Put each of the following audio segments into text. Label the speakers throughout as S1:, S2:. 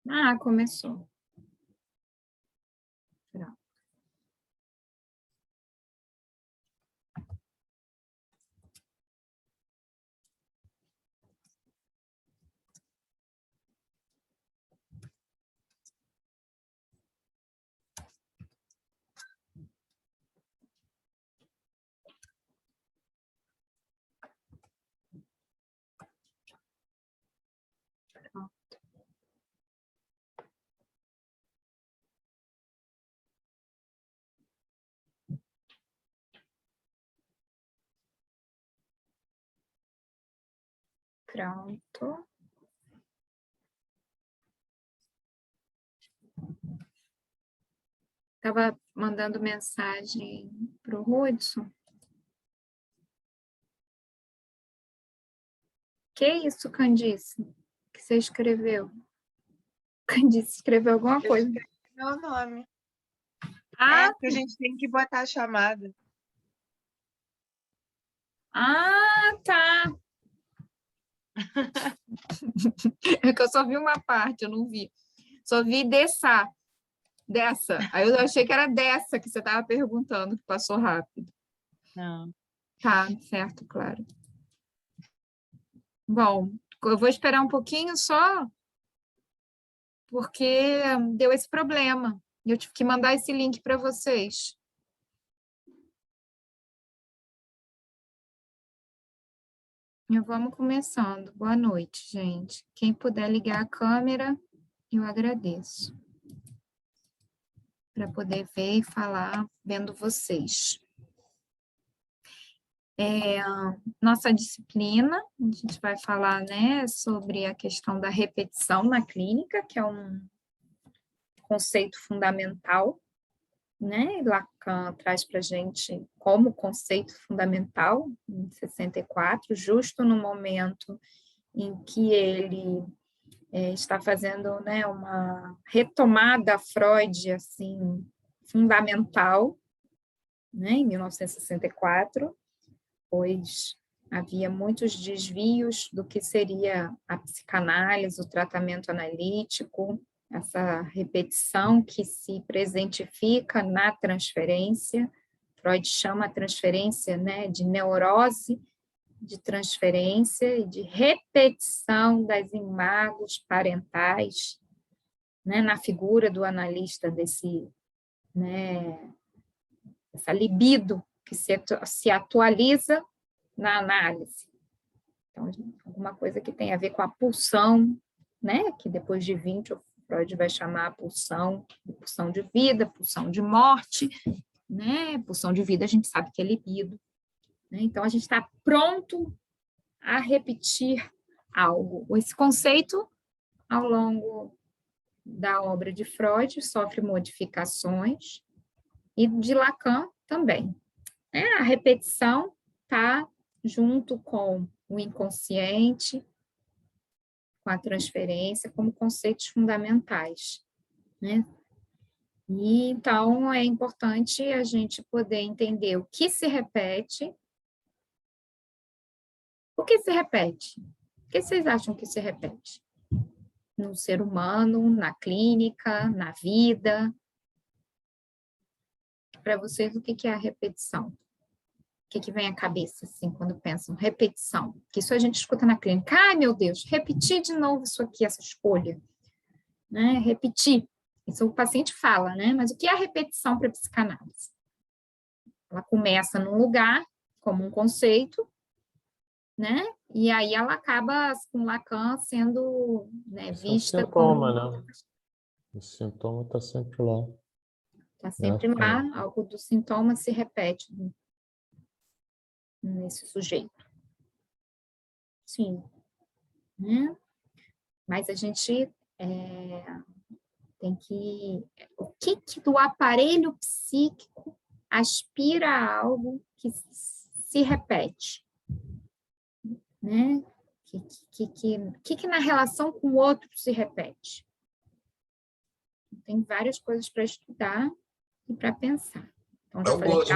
S1: Ah, começou. Pronto. Pronto. Estava mandando mensagem para o Hudson. Que isso, Candice? Que você escreveu? Candice escreveu alguma coisa.
S2: Meu nome.
S1: Ah,
S2: porque a gente tem que botar a chamada.
S1: Ah, tá. É que eu só vi uma parte, eu não vi. Só vi dessa. Aí eu achei que era dessa que você estava perguntando, que passou rápido.
S2: Não.
S1: Tá, certo, claro. Bom, eu vou esperar um pouquinho só, porque deu esse problema. Eu tive que mandar esse link para vocês. E vamos começando. Boa noite, gente. Quem puder ligar a câmera, eu agradeço. Para poder ver e falar vendo vocês. Nossa disciplina, a gente vai falar, né, sobre a questão da repetição na clínica, que é um conceito fundamental, né? Lacan traz para a gente como conceito fundamental, em 64, justo no momento em que ele está fazendo, né, uma retomada Freud, assim, fundamental, né, em 1964, pois havia muitos desvios do que seria a psicanálise, o tratamento analítico, essa repetição que se presentifica na transferência. Freud chama a transferência, né, de neurose de transferência e de repetição das imagens parentais, né, na figura do analista desse, né, essa libido que se atualiza na análise. Então, alguma coisa que tem a ver com a pulsão, né, que depois de 20 o Freud vai chamar a pulsão de vida, pulsão de morte, né, pulsão de vida a gente sabe que é libido, né? Então a gente está pronto a repetir algo. Esse conceito, ao longo da obra de Freud, sofre modificações, e de Lacan também. A repetição está junto com o inconsciente, com a transferência, como conceitos fundamentais, né? E, então, é importante a gente poder entender o que se repete. O que se repete? O que vocês acham que se repete? No ser humano, na clínica, na vida? Para vocês, o que é a repetição? O que vem à cabeça, assim, quando pensam repetição? Que isso a gente escuta na clínica. Ai, meu Deus, repetir de novo isso aqui, essa escolha. Né? Repetir. Isso o paciente fala, né? Mas o que é a repetição para a psicanálise? Ela começa num lugar, como um conceito, né? E aí ela acaba, com Lacan, sendo, né, vista
S3: sintoma,
S1: como...
S3: né? O sintoma está sempre lá.
S1: Está sempre lá, algo do sintoma se repete nesse sujeito. Sim. Né? Mas a gente tem que... O que do aparelho psíquico aspira a algo que se repete? Né? Que na relação com o outro se repete? Tem várias coisas para estudar e para pensar. Então, já falei que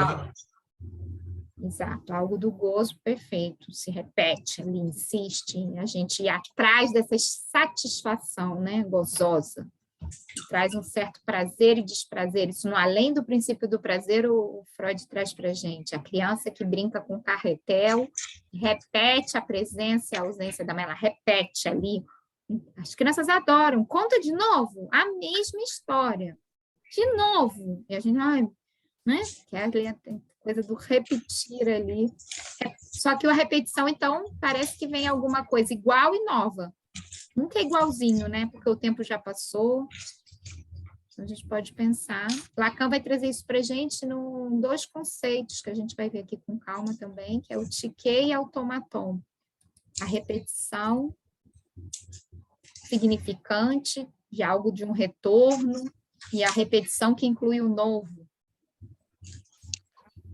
S1: Exato, algo do gozo perfeito, se repete ali, insiste, a gente ir atrás dessa satisfação, né, gozosa, traz um certo prazer e desprazer, isso no além do princípio do prazer, o Freud traz para a gente, a criança que brinca com carretel, repete a presença e a ausência da mãe, ela repete ali, as crianças adoram, conta de novo, a mesma história, de novo, e a gente, ai, né? Que é a coisa do repetir ali. Só que a repetição, então, parece que vem alguma coisa igual e nova. Nunca é igualzinho, né? Porque o tempo já passou. Então, a gente pode pensar. Lacan vai trazer isso para a gente em dois conceitos que a gente vai ver aqui com calma também, que é o tiquê e automaton. A repetição significante de algo de um retorno e a repetição que inclui o novo.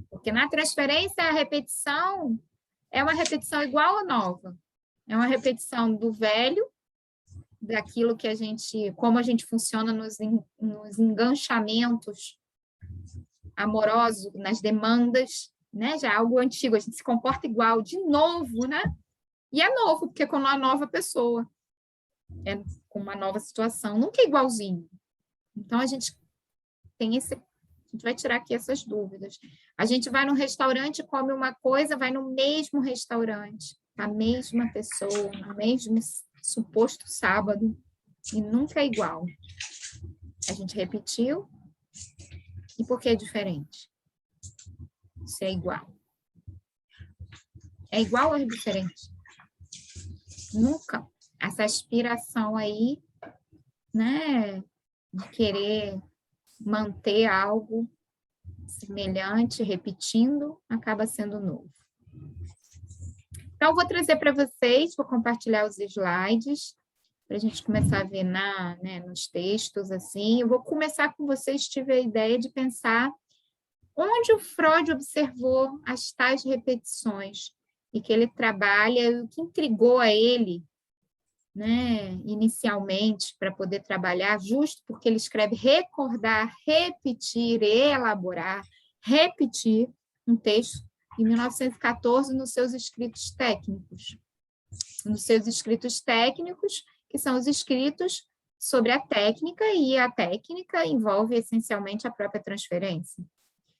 S1: Porque na transferência, a repetição é uma repetição igual ou nova. É uma repetição do velho, daquilo que a gente, como a gente funciona nos enganchamentos amorosos, nas demandas, né? Já é algo antigo, a gente se comporta igual, de novo, né? E é novo, porque com uma nova pessoa, é com uma nova situação, nunca é igualzinho. Então, a gente tem esse... A gente vai tirar aqui essas dúvidas. A gente vai num restaurante, come uma coisa, vai no mesmo restaurante, a mesma pessoa, no mesmo suposto sábado, e nunca é igual. A gente repetiu, e por que é diferente? Se é igual. É igual ou é diferente? Nunca. Essa aspiração aí, né, de querer manter algo semelhante, repetindo, acaba sendo novo. Então, vou trazer para vocês, vou compartilhar os slides, para a gente começar a ver nos textos, assim. Eu vou começar com vocês, tive a ideia de pensar onde o Freud observou as tais repetições, e que ele trabalha, o que intrigou a ele, né, inicialmente, para poder trabalhar, justo porque ele escreve recordar, repetir, elaborar, repetir um texto em 1914 nos seus escritos técnicos. Nos seus escritos técnicos, que são os escritos sobre a técnica, e a técnica envolve essencialmente a própria transferência.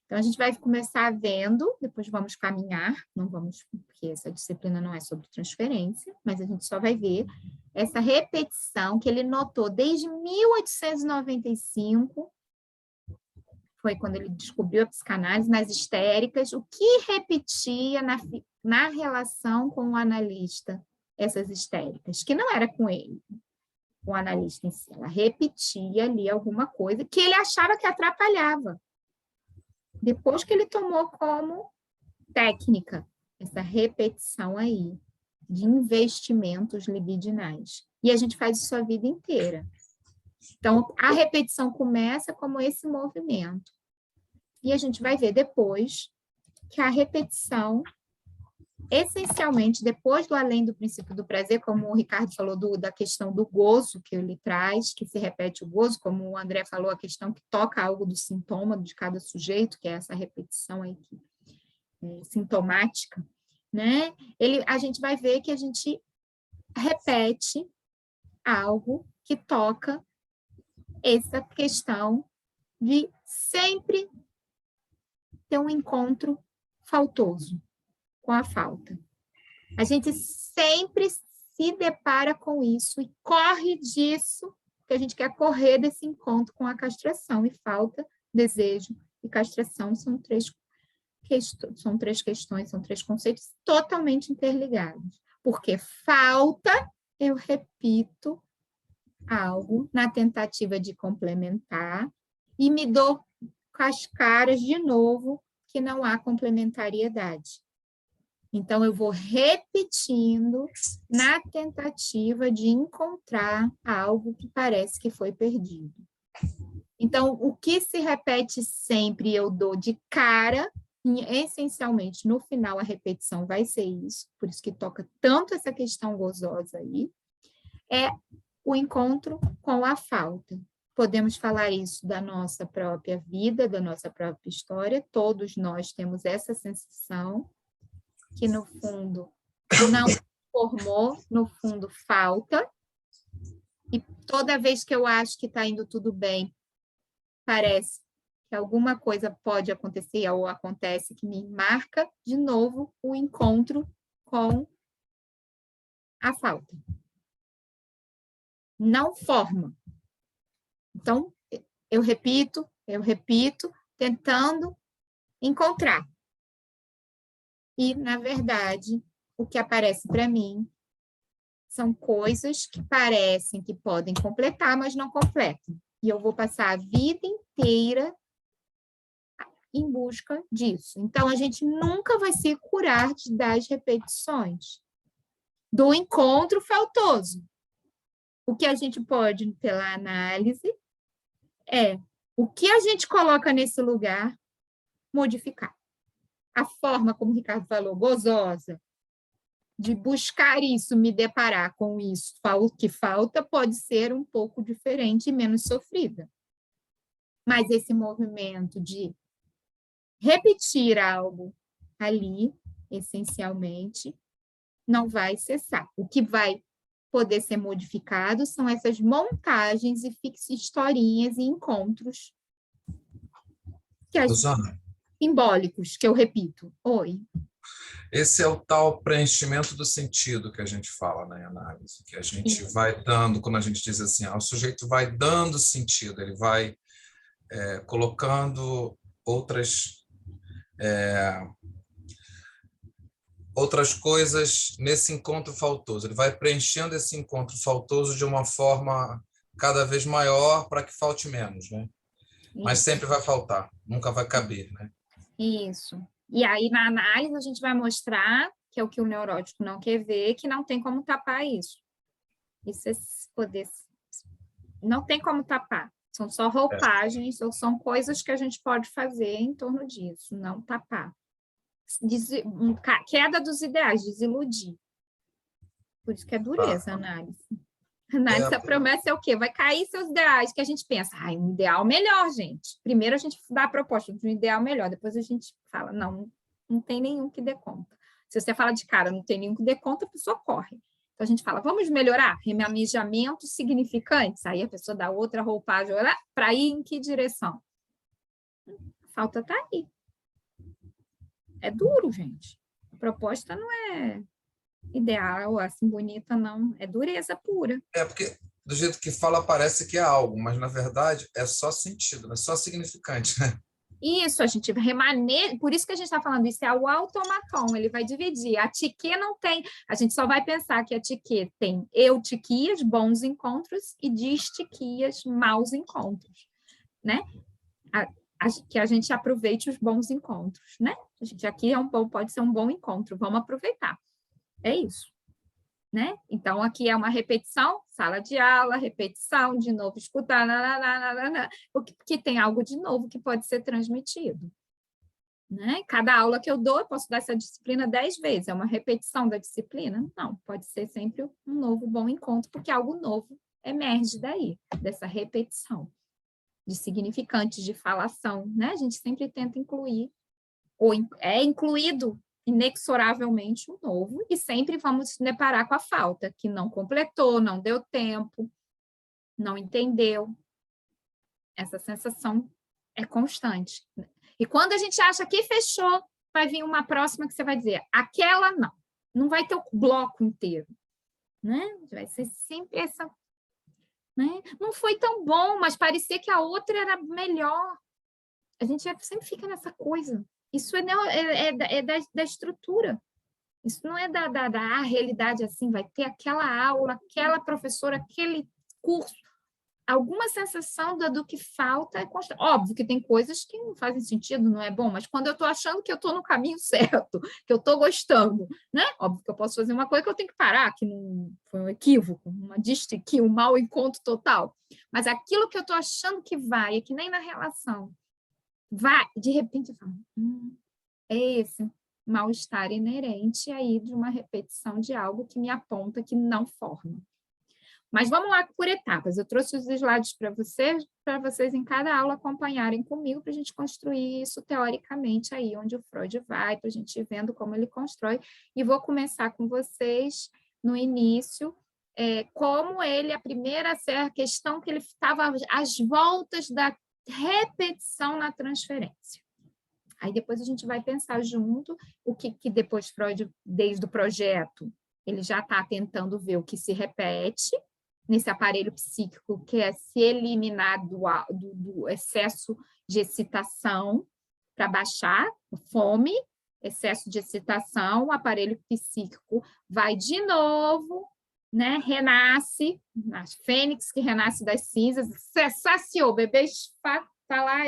S1: Então, a gente vai começar vendo, depois vamos caminhar, não vamos, porque essa disciplina não é sobre transferência, mas a gente só vai ver essa repetição que ele notou desde 1895, foi quando ele descobriu a psicanálise, nas histéricas, o que repetia na relação com o analista, essas histéricas, que não era com ele, o analista em si, ela repetia ali alguma coisa que ele achava que atrapalhava. Depois que ele tomou como técnica essa repetição aí de investimentos libidinais. E a gente faz isso a vida inteira. Então, a repetição começa como esse movimento. E a gente vai ver depois que a repetição, essencialmente, depois do além do princípio do prazer, como o Ricardo falou da questão do gozo que ele traz, que se repete o gozo, como o André falou, a questão que toca algo do sintoma de cada sujeito, que é essa repetição aí sintomática, né? A gente vai ver que a gente repete algo que toca essa questão de sempre ter um encontro faltoso com a falta. A gente sempre se depara com isso e corre disso, porque a gente quer correr desse encontro com a castração, e falta, desejo e castração são três questões, são três conceitos totalmente interligados. Porque falta, eu repito algo na tentativa de complementar e me dou com as caras de novo que não há complementariedade. Então, eu vou repetindo na tentativa de encontrar algo que parece que foi perdido. Então, o que se repete sempre, eu dou de cara, e essencialmente, no final, a repetição vai ser isso, por isso que toca tanto essa questão gozosa aí, é o encontro com a falta. Podemos falar isso da nossa própria vida, da nossa própria história. Todos nós temos essa sensação que, no fundo, não formou, no fundo, falta. E toda vez que eu acho que está indo tudo bem, parece que alguma coisa pode acontecer ou acontece que me marca de novo o encontro com a falta. Não forma. Então, eu repito, tentando encontrar. E, na verdade, o que aparece para mim são coisas que parecem que podem completar, mas não completam. E eu vou passar a vida inteira em busca disso. Então, a gente nunca vai se curar das repetições, do encontro faltoso. O que a gente pode, pela análise, é o que a gente coloca nesse lugar, modificar. A forma, como o Ricardo falou, gozosa, de buscar isso, me deparar com isso, o que falta, pode ser um pouco diferente e menos sofrida. Mas esse movimento de repetir algo ali, essencialmente, não vai cessar. O que vai poder ser modificado são essas montagens e historinhas e encontros
S4: Rosana,
S1: simbólicos, que eu repito. Oi.
S4: esse é o tal preenchimento do sentido que a gente fala na análise, que a gente vai dando, quando a gente diz assim, o sujeito vai dando sentido, ele vai colocando outras coisas nesse encontro faltoso, ele vai preenchendo esse encontro faltoso de uma forma cada vez maior para que falte menos, né? Mas sempre vai faltar, nunca vai caber, né?
S1: Isso. E aí, na análise, a gente vai mostrar, que é o que o neurótico não quer ver, que não tem como tapar isso. Isso é poder... Não tem como tapar. São só roupagens, ou são coisas que a gente pode fazer em torno disso, não tapar. Queda dos ideais, desiludir. Por isso que é dureza a análise. A análise, a promessa é o quê? Vai cair seus ideais, que a gente pensa, um ideal melhor, gente. Primeiro a gente dá a proposta de um ideal melhor, depois a gente fala, não tem nenhum que dê conta. Se você fala de cara, não tem nenhum que dê conta, a pessoa corre. Então a gente fala, vamos melhorar? Remanejamentos significantes. Aí a pessoa dá outra roupagem, para ir em que direção? A falta está aí. É duro, gente. A proposta não é ideal, assim, bonita, não. É dureza pura.
S4: Porque do jeito que fala parece que é algo, mas na verdade é só sentido, é só significante, né?
S1: Isso, a gente remaneja, por isso que a gente está falando, isso é o automaton, ele vai dividir. A tique não tem, a gente só vai pensar que a tique tem eutiquias, bons encontros, e distiquias, maus encontros, né? Que a gente aproveite os bons encontros, né? A gente aqui pode ser um bom encontro, vamos aproveitar. É isso, né? Então, aqui é uma repetição, sala de aula, repetição, de novo escutar, porque tem algo de novo que pode ser transmitido. Né? Cada aula que eu dou, eu posso dar essa disciplina 10 vezes, é uma repetição da disciplina? Não, pode ser sempre um novo bom encontro, porque algo novo emerge daí, dessa repetição, de significantes, de falação, né? A gente sempre tenta incluir, ou é incluído inexoravelmente o novo, e sempre vamos se deparar com a falta, que não completou, não deu tempo, não entendeu. Essa sensação é constante. E quando a gente acha que fechou, vai vir uma próxima que você vai dizer, aquela não. Não vai ter o bloco inteiro. Né? Vai ser sempre essa... Né? Não foi tão bom, mas parecia que a outra era melhor. A gente sempre fica nessa coisa. Isso da estrutura. Isso não é da realidade assim, vai ter aquela aula, aquela professora, aquele curso. Alguma sensação do que falta é constante. Óbvio que tem coisas que não fazem sentido, não é bom, mas quando eu estou achando que eu estou no caminho certo, que eu estou gostando, né? Óbvio que eu posso fazer uma coisa que eu tenho que parar, que não foi um equívoco, uma distiquia, um mau encontro total. Mas aquilo que eu estou achando que vai, é que nem na relação, vai, de repente eu falo, é esse mal-estar inerente aí de uma repetição de algo que me aponta que não forma. Mas vamos lá por etapas. Eu trouxe os slides para vocês em cada aula acompanharem comigo, para a gente construir isso teoricamente aí, onde o Freud vai, para a gente ir vendo como ele constrói. E vou começar com vocês no início, como ele, a primeira questão que ele estava às voltas da repetição na transferência. Aí depois a gente vai pensar junto o que depois Freud, desde o projeto, ele já está tentando ver o que se repete nesse aparelho psíquico, que é se eliminar do excesso de excitação para baixar a fome, excesso de excitação, o aparelho psíquico vai de novo, né, renasce, a fênix que renasce das cinzas, saciou, o bebê está lá,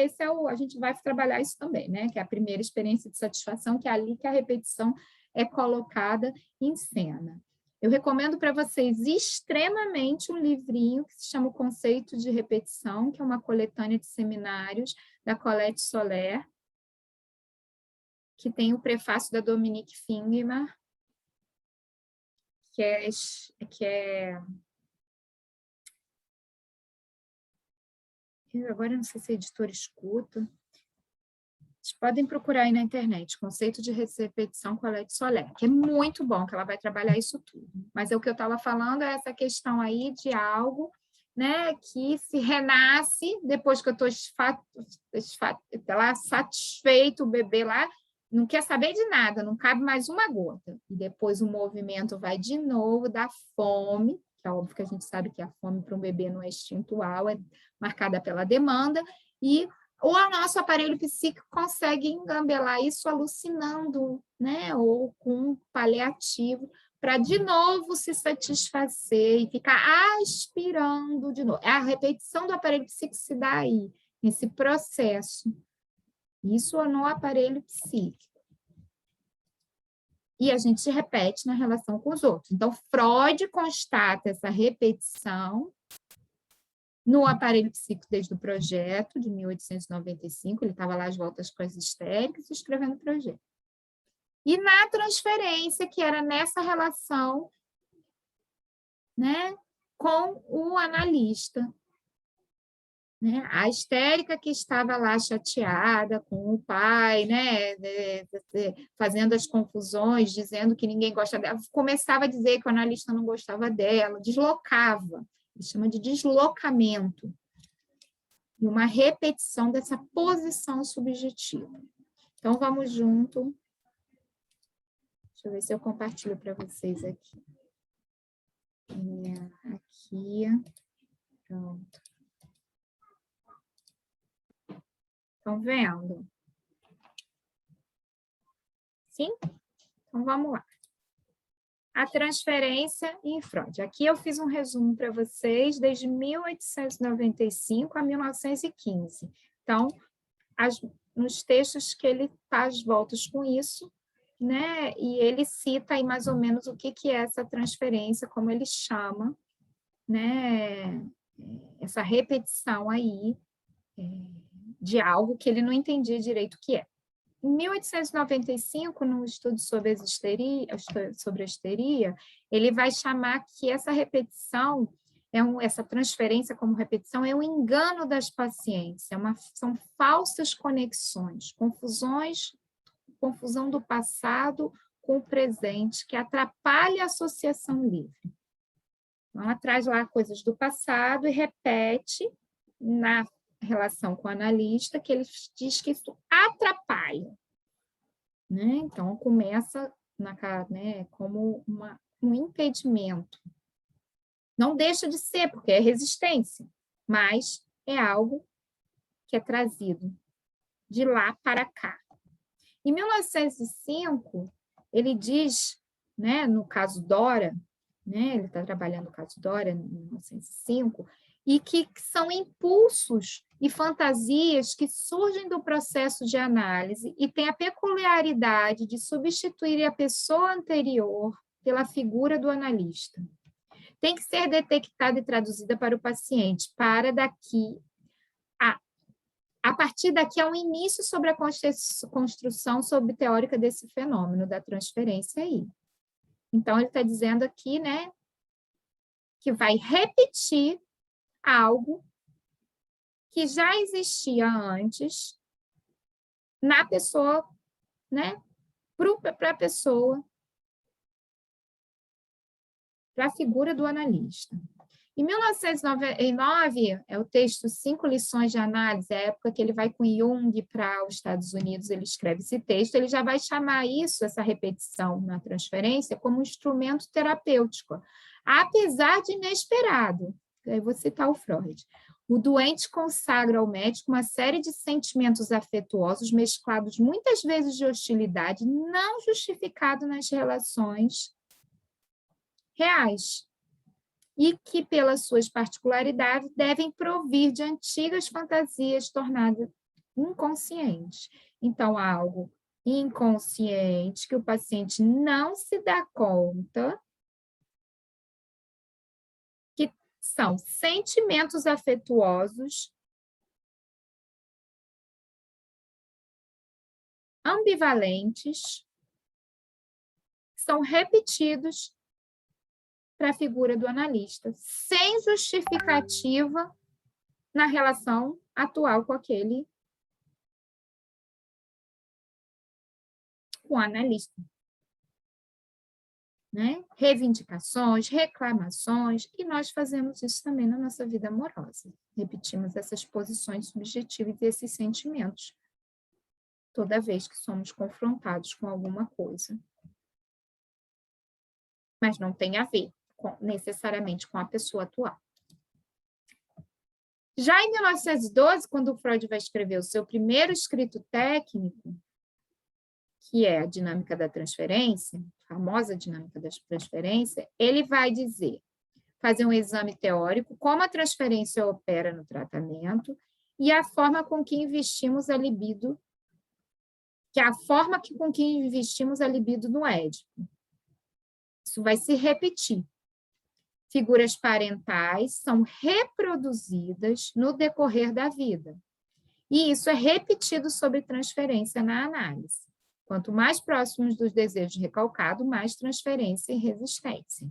S1: a gente vai trabalhar isso também, né, que é a primeira experiência de satisfação, que é ali que a repetição é colocada em cena. Eu recomendo para vocês extremamente um livrinho que se chama O Conceito de Repetição, que é uma coletânea de seminários da Colette Soler, que tem o prefácio da Dominique Fingemer, agora eu não sei se a editora escuta. Vocês podem procurar aí na internet, Conceito de Repetição Colette Soler, que é muito bom, que ela vai trabalhar isso tudo. Mas o que eu estava falando é essa questão aí de algo, né, que se renasce depois que eu estou satisfeito, o bebê lá não quer saber de nada, não cabe mais uma gota. E depois o movimento vai de novo da fome, que é óbvio que a gente sabe que a fome para um bebê não é instintual, é marcada pela demanda, e o nosso aparelho psíquico consegue engambelar isso alucinando, né? Ou com um paliativo, para de novo se satisfazer e ficar aspirando de novo. A repetição do aparelho psíquico se dá aí, nesse processo. Isso no aparelho psíquico. E a gente repete na relação com os outros. Então, Freud constata essa repetição no aparelho psíquico desde o projeto, de 1895, ele estava lá às voltas com as histéricas, escrevendo o projeto. E na transferência, que era nessa relação, né, com o analista. Né? A histérica que estava lá chateada com o pai, né, fazendo as confusões, dizendo que ninguém gosta dela, começava a dizer que o analista não gostava dela, deslocava. Ele chama de deslocamento, e uma repetição dessa posição subjetiva. Então, vamos junto. Deixa eu ver se eu compartilho para vocês aqui. Aqui. Pronto. Estão vendo? Sim? Então, vamos lá. A transferência em Freud. Aqui eu fiz um resumo para vocês desde 1895 a 1915. Então, nos textos que ele faz voltas com isso, né? E ele cita aí mais ou menos o que é essa transferência, como ele chama, né? Essa repetição aí de algo que ele não entendia direito o que é. Em 1895, no estudo sobre a histeria, ele vai chamar que essa repetição, essa transferência como repetição, é um engano das pacientes, são falsas conexões, confusão do passado com o presente, que atrapalha a associação livre. Então, ela traz lá coisas do passado e repete na relação com o analista, que ele diz que isso atrapalha. Né? Então, começa como um impedimento. Não deixa de ser, porque é resistência, mas é algo que é trazido de lá para cá. Em 1905, ele diz, né, no caso Dora, né, ele está trabalhando no caso Dora, em 1905, e que são impulsos e fantasias que surgem do processo de análise e têm a peculiaridade de substituir a pessoa anterior pela figura do analista. Tem que ser detectada e traduzida para o paciente, a partir daqui há um início sobre a construção teórica desse fenômeno da transferência aí. Então, ele está dizendo aqui, né, que vai repetir algo que já existia antes na pessoa, né? Para a pessoa, para a figura do analista. Em 1999, é o texto 5 lições de análise, é a época que ele vai com Jung para os Estados Unidos, ele escreve esse texto, ele já vai chamar isso, essa repetição na transferência, como um instrumento terapêutico, apesar de inesperado. Aí vou citar o Freud. O doente consagra ao médico uma série de sentimentos afetuosos mesclados muitas vezes de hostilidade, não justificado nas relações reais, e que, pelas suas particularidades, devem provir de antigas fantasias tornadas inconscientes. Então, há algo inconsciente que o paciente não se dá conta, que são sentimentos afetuosos ambivalentes, são repetidos para a figura do analista, sem justificativa na relação atual com o analista. Né? Reivindicações, reclamações, e nós fazemos isso também na nossa vida amorosa. Repetimos essas posições subjetivas e esses sentimentos toda vez que somos confrontados com alguma coisa. Mas não tem a ver necessariamente com a pessoa atual. Já em 1912, quando o Freud vai escrever o seu primeiro escrito técnico, que é a dinâmica da transferência, a famosa dinâmica da transferência, ele vai dizer, fazer um exame teórico, como a transferência opera no tratamento e a forma com que investimos a libido, com que investimos a libido no Édipo. Isso vai se repetir. Figuras parentais são reproduzidas no decorrer da vida. E isso é repetido sobre transferência na análise. Quanto mais próximos dos desejos recalcados, mais transferência e resistência.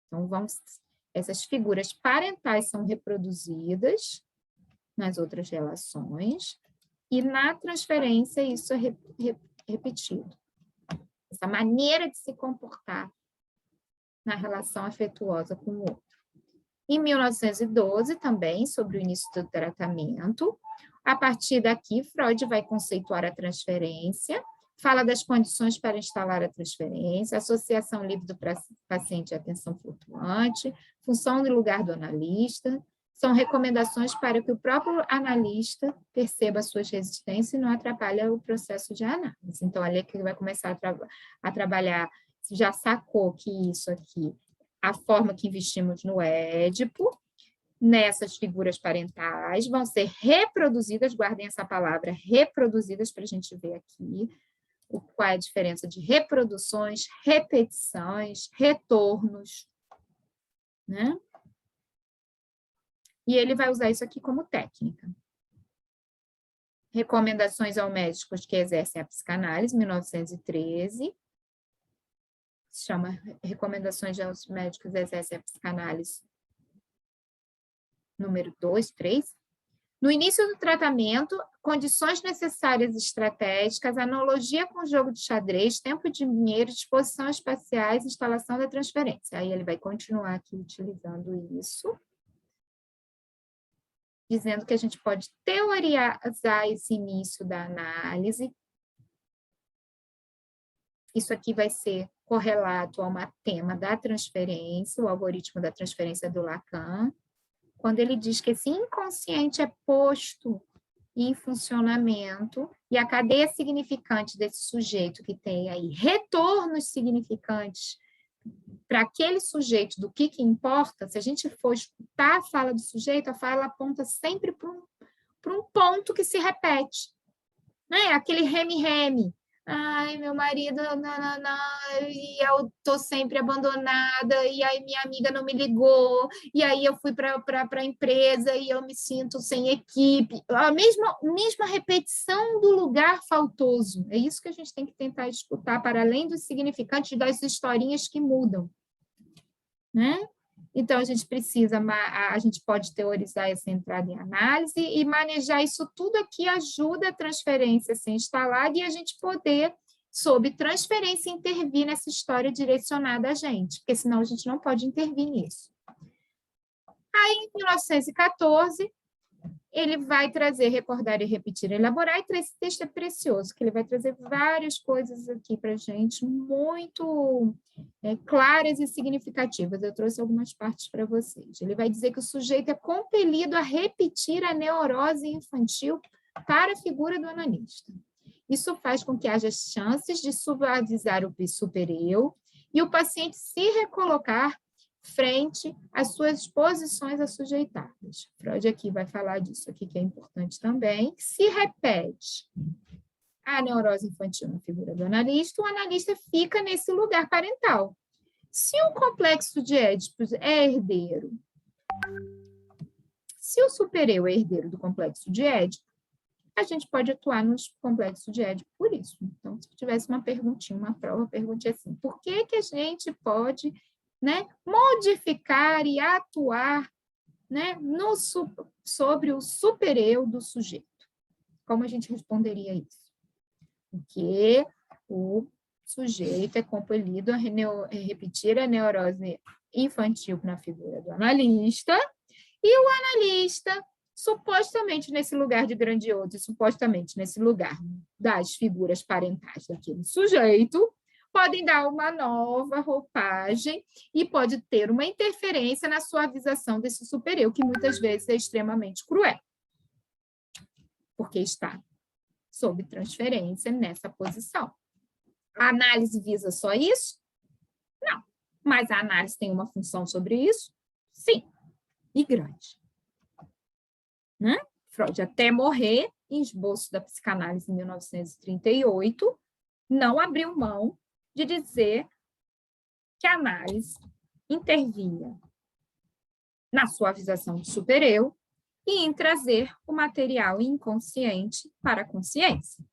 S1: Então, essas figuras parentais são reproduzidas nas outras relações e na transferência isso é repetido. Essa maneira de se comportar na relação afetuosa com o outro. Em 1912, também, sobre o início do tratamento, a partir daqui, Freud vai conceituar a transferência, fala das condições para instalar a transferência, associação livre do paciente e atenção flutuante, função e lugar do analista, são recomendações para que o próprio analista perceba suas resistências e não atrapalhe o processo de análise. Então, ali é que ele vai começar a trabalhar. Já sacou que isso aqui, a forma que investimos no Édipo, nessas figuras parentais, vão ser reproduzidas, guardem essa palavra, reproduzidas, para a gente ver aqui, qual é a diferença de reproduções, repetições, retornos, né? E ele vai usar isso aqui como técnica. Recomendações aos médicos que exercem a psicanálise, 1913, se chama Recomendações aos Médicos que Exercem a Psicanálise, número 2, 3. No início do tratamento, condições necessárias estratégicas, analogia com o jogo de xadrez, tempo de dinheiro, disposição espaciais, instalação da transferência. Aí ele vai continuar aqui utilizando isso, dizendo que a gente pode teorizar esse início da análise. Isso aqui vai ser correlato ao tema da transferência, o algoritmo da transferência do Lacan, quando ele diz que esse inconsciente é posto em funcionamento e a cadeia significante desse sujeito que tem aí retornos significantes para aquele sujeito do que importa, se a gente for escutar a fala do sujeito, a fala aponta sempre para um ponto que se repete, né? Aquele reme-reme. Ai, meu marido, e eu tô sempre abandonada, e aí minha amiga não me ligou, e aí eu fui para a empresa e eu me sinto sem equipe. A mesma repetição do lugar faltoso. É isso que a gente tem que tentar escutar, para além dos significantes das historinhas que mudam, né? Então, a gente pode teorizar essa entrada em análise e manejar isso tudo aqui ajuda a transferência a ser instalada e a gente poder, sob transferência, intervir nessa história direcionada a gente, porque senão a gente não pode intervir nisso. Aí, em 1914, ele vai trazer recordar e repetir, elaborar, e esse texto é precioso, que ele vai trazer várias coisas aqui para a gente, muito claras e significativas. Eu trouxe algumas partes para vocês. Ele vai dizer que o sujeito é compelido a repetir a neurose infantil para a figura do analista. Isso faz com que haja chances de suavizar o supereu e o paciente se recolocar frente às suas posições assujeitadas. Freud aqui vai falar disso aqui, que é importante também. Se repete a neurose infantil na figura do analista, o analista fica nesse lugar parental. Se o complexo de Édipo é herdeiro, se o supereu é herdeiro do complexo de Édipo, a gente pode atuar no complexo de Édipo por isso. Então, se tivesse uma perguntinha, uma prova, pergunte assim, por que a gente pode modificar e atuar sobre o supereu do sujeito? Como a gente responderia isso? Porque o sujeito é compelido a repetir a neurose infantil na figura do analista, e o analista, supostamente nesse lugar de grandioso, e supostamente nesse lugar das figuras parentais daquele sujeito, podem dar uma nova roupagem e pode ter uma interferência na suavização desse supereu, que muitas vezes é extremamente cruel, porque está sob transferência nessa posição. A análise visa só isso? Não. Mas a análise tem uma função sobre isso? Sim. E grande. Né? Freud, até morrer, em Esboço da Psicanálise, em 1938, não abriu mão de dizer que a análise intervinha na suavização do supereu e em trazer o material inconsciente para a consciência.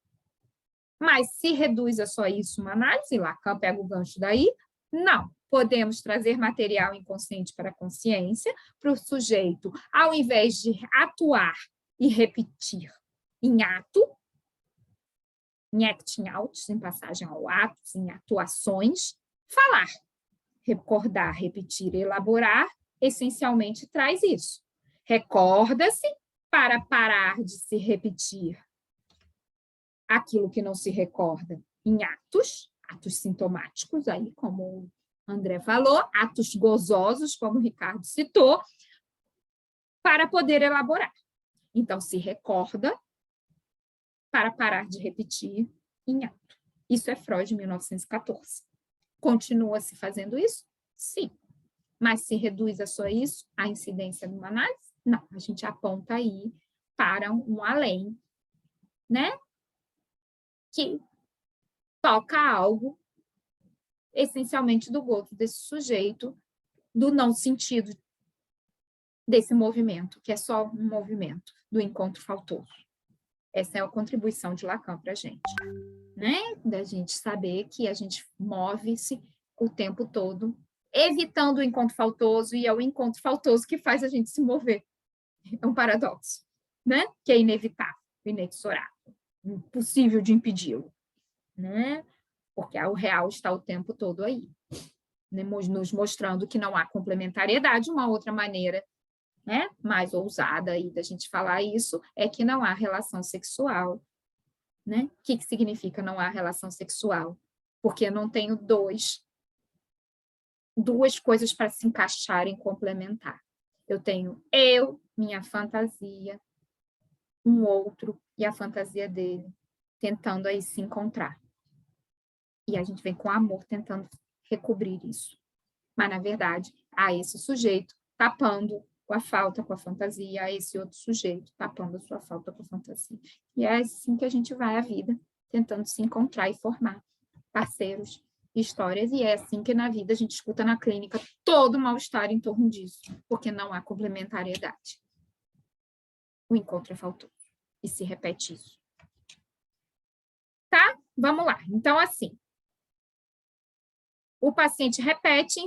S1: Mas se reduz a só isso uma análise, Lacan pega o gancho daí, não. Podemos trazer material inconsciente para a consciência, para o sujeito, ao invés de atuar e repetir em ato, em acting out, em passagem ao ato, em atuações, falar, recordar, repetir, elaborar, essencialmente traz isso. Recorda-se para parar de se repetir aquilo que não se recorda em atos, atos sintomáticos, aí como o André falou, atos gozosos, como o Ricardo citou, para poder elaborar. Então, se recorda para parar de repetir em ato. Isso é Freud, 1914. Continua se fazendo isso? Sim. Mas se reduz a só isso, a incidência de uma análise? Não, a gente aponta aí para um além, né? Que toca algo essencialmente do gozo desse sujeito, do não sentido desse movimento, que é só um movimento do encontro faltoso. Essa é a contribuição de Lacan para a gente, né? Da gente saber que a gente move-se o tempo todo, evitando o encontro faltoso, e é o encontro faltoso que faz a gente se mover. É um paradoxo, né? Que é inevitável, inexorável, impossível de impedi-lo, né? Porque o real está o tempo todo aí, né? Nos mostrando que não há complementariedade. Uma outra maneira, né, mais ousada aí da gente falar isso é que não há relação sexual, né? O que significa não há relação sexual? Porque eu não tenho duas coisas para se encaixarem, complementar. Eu tenho minha fantasia, um outro e a fantasia dele, tentando aí se encontrar. E a gente vem com amor tentando recobrir isso. Mas, na verdade, há esse sujeito tapando a falta com a fantasia, há esse outro sujeito tapando a sua falta com a fantasia. E é assim que a gente vai à vida, tentando se encontrar e formar parceiros, histórias, e é assim que na vida a gente escuta na clínica todo o mal-estar em torno disso, porque não há complementariedade. O encontro é faltoso. E se repete isso. Tá? Vamos lá. Então, assim, O paciente repete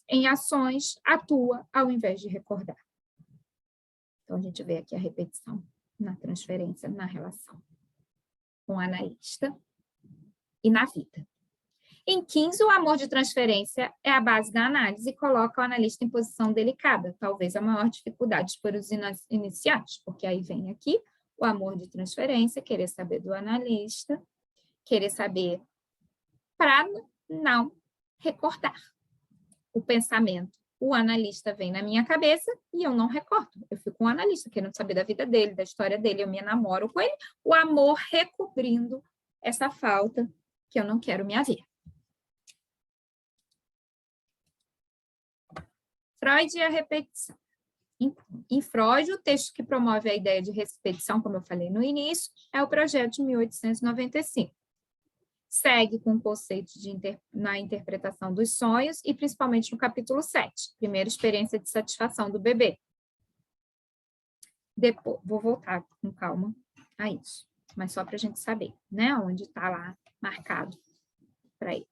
S1: em ações, atua ao invés de recordar. Então, a gente vê aqui a repetição na transferência, na relação com o analista e na vida. Em 15, o amor de transferência é a base da análise e coloca o analista em posição delicada, talvez a maior dificuldade para os iniciantes, porque aí vem aqui o amor de transferência, querer saber do analista, querer saber para não recordar o pensamento. O analista vem na minha cabeça e eu não recordo. Eu fico com o analista, querendo saber da vida dele, da história dele, eu me enamoro com ele, o amor recobrindo essa falta que eu não quero me haver. Freud e a repetição. Em Freud, o texto que promove a ideia de repetição, como eu falei no início, é o Projeto de 1895. Segue com o conceito na interpretação dos sonhos e principalmente no capítulo 7, primeira experiência de satisfação do bebê. Depois, vou voltar com calma a isso, mas só para a gente saber, né, onde está lá marcado para ele.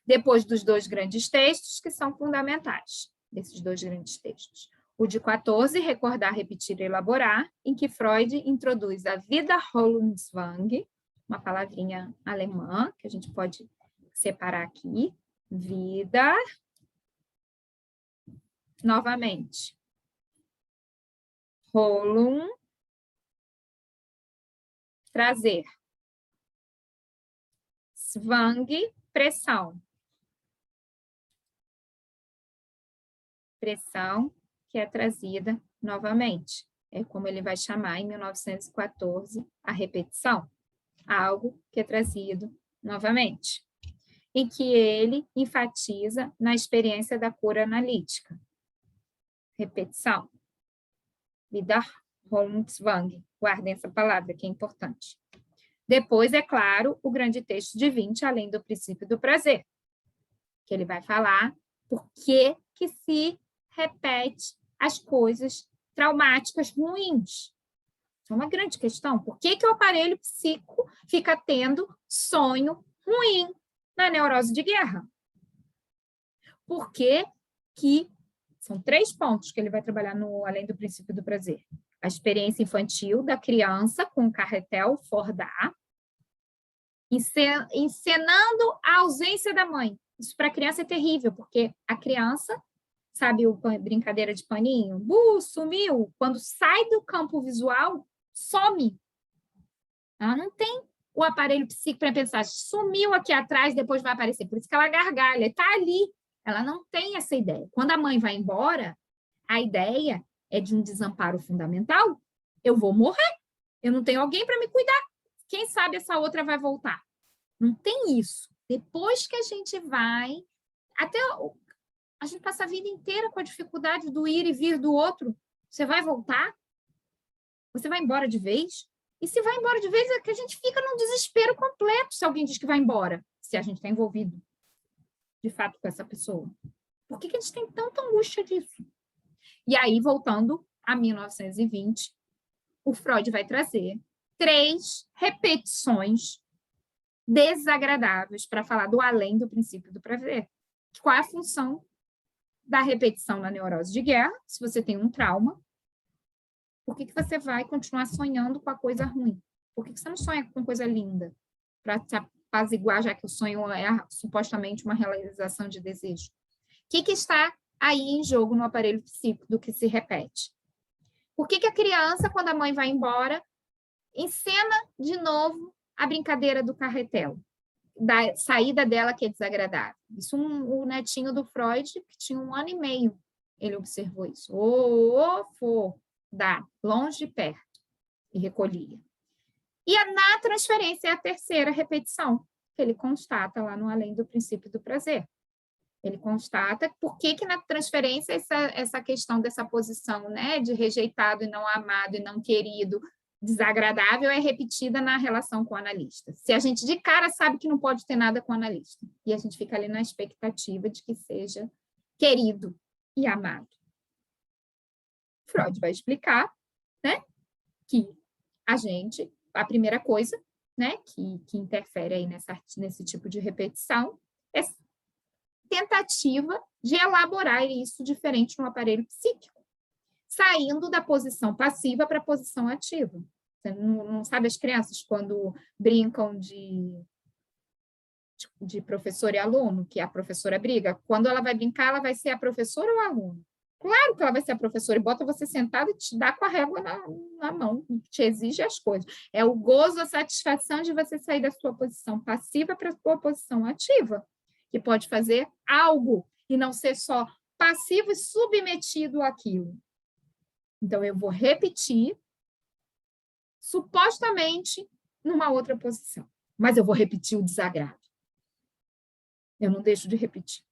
S1: Depois dos dois grandes textos que são fundamentais, desses dois grandes textos. O de 14, Recordar, Repetir e Elaborar, em que Freud introduz a Wiederholungszwang, uma palavrinha alemã, que a gente pode separar aqui. Vida. Novamente. Holung. Trazer. Zwang, pressão. Pressão que é trazida novamente. É como ele vai chamar em 1914 a repetição. Algo que é trazido novamente. Em que ele enfatiza na experiência da cura analítica. Repetição. Wiederholungszwang. Guardem essa palavra, que é importante. Depois, é claro, o grande texto de 20, Além do Princípio do Prazer, que ele vai falar por que se repete as coisas traumáticas ruins. É uma grande questão. Por que o aparelho psíquico fica tendo sonho ruim na neurose de guerra? Por que são 3 pontos que ele vai trabalhar no Além do Princípio do Prazer. A experiência infantil da criança com o carretel Fordar, encenando a ausência da mãe. Isso para a criança é terrível, porque a criança, sabe a brincadeira de paninho? Sumiu. Quando sai do campo visual, some. Ela não tem o aparelho psíquico para pensar, sumiu aqui atrás, depois vai aparecer. Por isso que ela gargalha, está ali. Ela não tem essa ideia. Quando a mãe vai embora, a ideia é de um desamparo fundamental. Eu vou morrer. Eu não tenho alguém para me cuidar. Quem sabe essa outra vai voltar? Não tem isso. Depois que a gente vai... A gente passa a vida inteira com a dificuldade do ir e vir do outro. Você vai voltar? Você vai embora de vez? E se vai embora de vez, é que a gente fica num desespero completo se alguém diz que vai embora, se a gente está envolvido, de fato, com essa pessoa. Por que a gente tem tanta angústia disso? E aí, voltando a 1920, o Freud vai trazer 3 repetições desagradáveis para falar do além do princípio do prazer. Qual é a função da repetição na neurose de guerra? Se você tem um trauma, por que você vai continuar sonhando com a coisa ruim? Por que você não sonha com coisa linda? Para te apaziguar, já que o sonho é supostamente uma realização de desejo. O que está aí em jogo no aparelho psíquico do que se repete? Por que a criança, quando a mãe vai embora, encena de novo a brincadeira do carretel? Da saída dela que é desagradável. Isso o netinho do Freud, que tinha 1 ano e meio, ele observou isso. Longe de perto, e recolhia. E na transferência é a 3ª repetição, que ele constata lá no Além do Princípio do Prazer. Ele constata por que na transferência essa questão dessa posição, né, de rejeitado e não amado e não querido, desagradável, é repetida na relação com o analista. Se a gente de cara sabe que não pode ter nada com o analista, e a gente fica ali na expectativa de que seja querido e amado. Freud vai explicar, né, que a primeira coisa, né, que interfere aí nesse tipo de repetição é tentativa de elaborar isso diferente no aparelho psíquico, saindo da posição passiva para a posição ativa. Você não sabe as crianças quando brincam de professor e aluno, que a professora briga, quando ela vai brincar, ela vai ser a professora ou o aluno? Claro que ela vai ser a professora e bota você sentado e te dá com a régua na mão, te exige as coisas. É o gozo, a satisfação de você sair da sua posição passiva para a sua posição ativa, que pode fazer algo e não ser só passivo e submetido àquilo. Então, eu vou repetir, supostamente, numa outra posição, mas eu vou repetir o desagrado. Eu não deixo de repetir.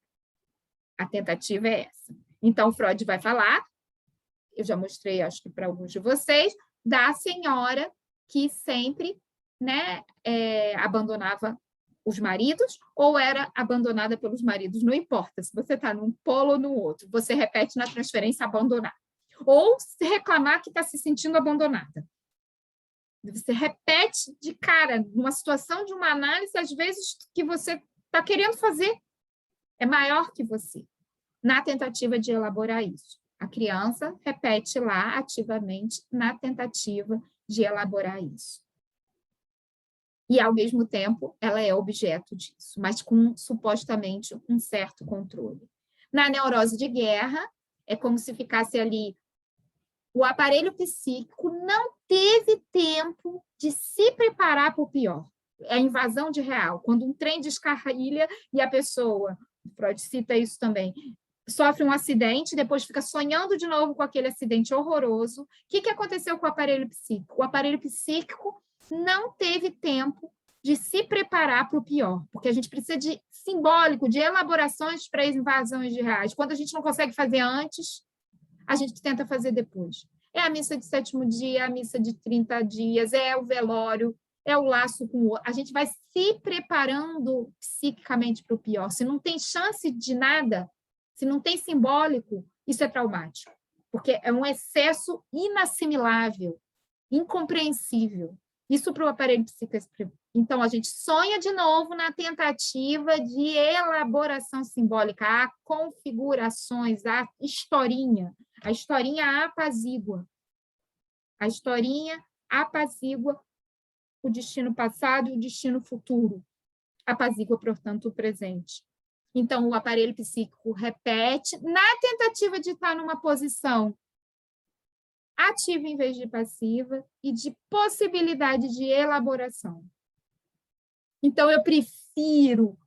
S1: A tentativa é essa. Então, Freud vai falar, eu já mostrei, acho que para alguns de vocês, da senhora que sempre, né, abandonava os maridos ou era abandonada pelos maridos, não importa se você está num polo ou no outro, você repete na transferência abandonar. Ou se reclamar que está se sentindo abandonada. Você repete de cara, numa situação de uma análise, às vezes, que você está querendo fazer, é maior que você, na tentativa de elaborar isso. A criança repete lá ativamente na tentativa de elaborar isso. E, ao mesmo tempo, ela é objeto disso, mas com, supostamente, um certo controle. Na neurose de guerra, é como se ficasse ali, o aparelho psíquico não teve tempo de se preparar para o pior. É a invasão de real, quando um trem descarrilha e a pessoa, Freud cita isso também, sofre um acidente, depois fica sonhando de novo com aquele acidente horroroso. O que aconteceu com o aparelho psíquico? O aparelho psíquico não teve tempo de se preparar para o pior, porque a gente precisa de simbólico, de elaborações para as invasões de reais. Quando a gente não consegue fazer antes, a gente tenta fazer depois. É a missa de 7º dia, a missa de 30 dias, é o velório, é o laço com o outro. A gente vai se preparando psiquicamente para o pior. Se não tem chance de nada, se não tem simbólico, isso é traumático, porque é um excesso inassimilável, incompreensível. Isso para o aparelho psíquico. Então, a gente sonha de novo na tentativa de elaboração simbólica, há configurações, há historinha. A historinha apazigua. A historinha apazigua o destino passado e o destino futuro. Apazigua, portanto, o presente. Então, o aparelho psíquico repete na tentativa de estar numa posição ativa em vez de passiva e de possibilidade de elaboração. Então, eu prefiro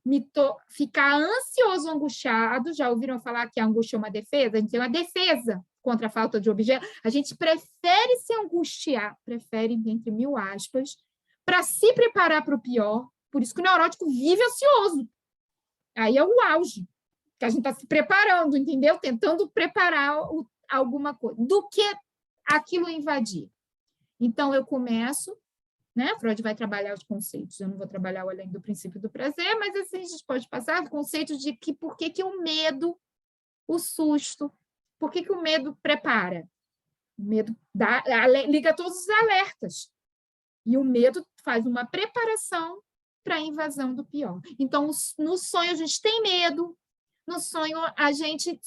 S1: ficar ansioso, angustiado. Já ouviram falar que a angústia é uma defesa? A gente tem uma defesa contra a falta de objeto. A gente prefere se angustiar, prefere, entre mil aspas, para se preparar para o pior. Por isso que o neurótico vive ansioso. Aí é o auge, que a gente está se preparando, entendeu? Tentando preparar alguma coisa, do que aquilo invadir. Então, eu começo, né? Freud vai trabalhar os conceitos, eu não vou trabalhar o além do princípio do prazer, mas assim, a gente pode passar conceitos de que por que o medo, o susto, por que o medo prepara? O medo liga todos os alertas. E o medo faz uma preparação para a invasão do pior. Então, no sonho, a gente tem medo, no sonho, a gente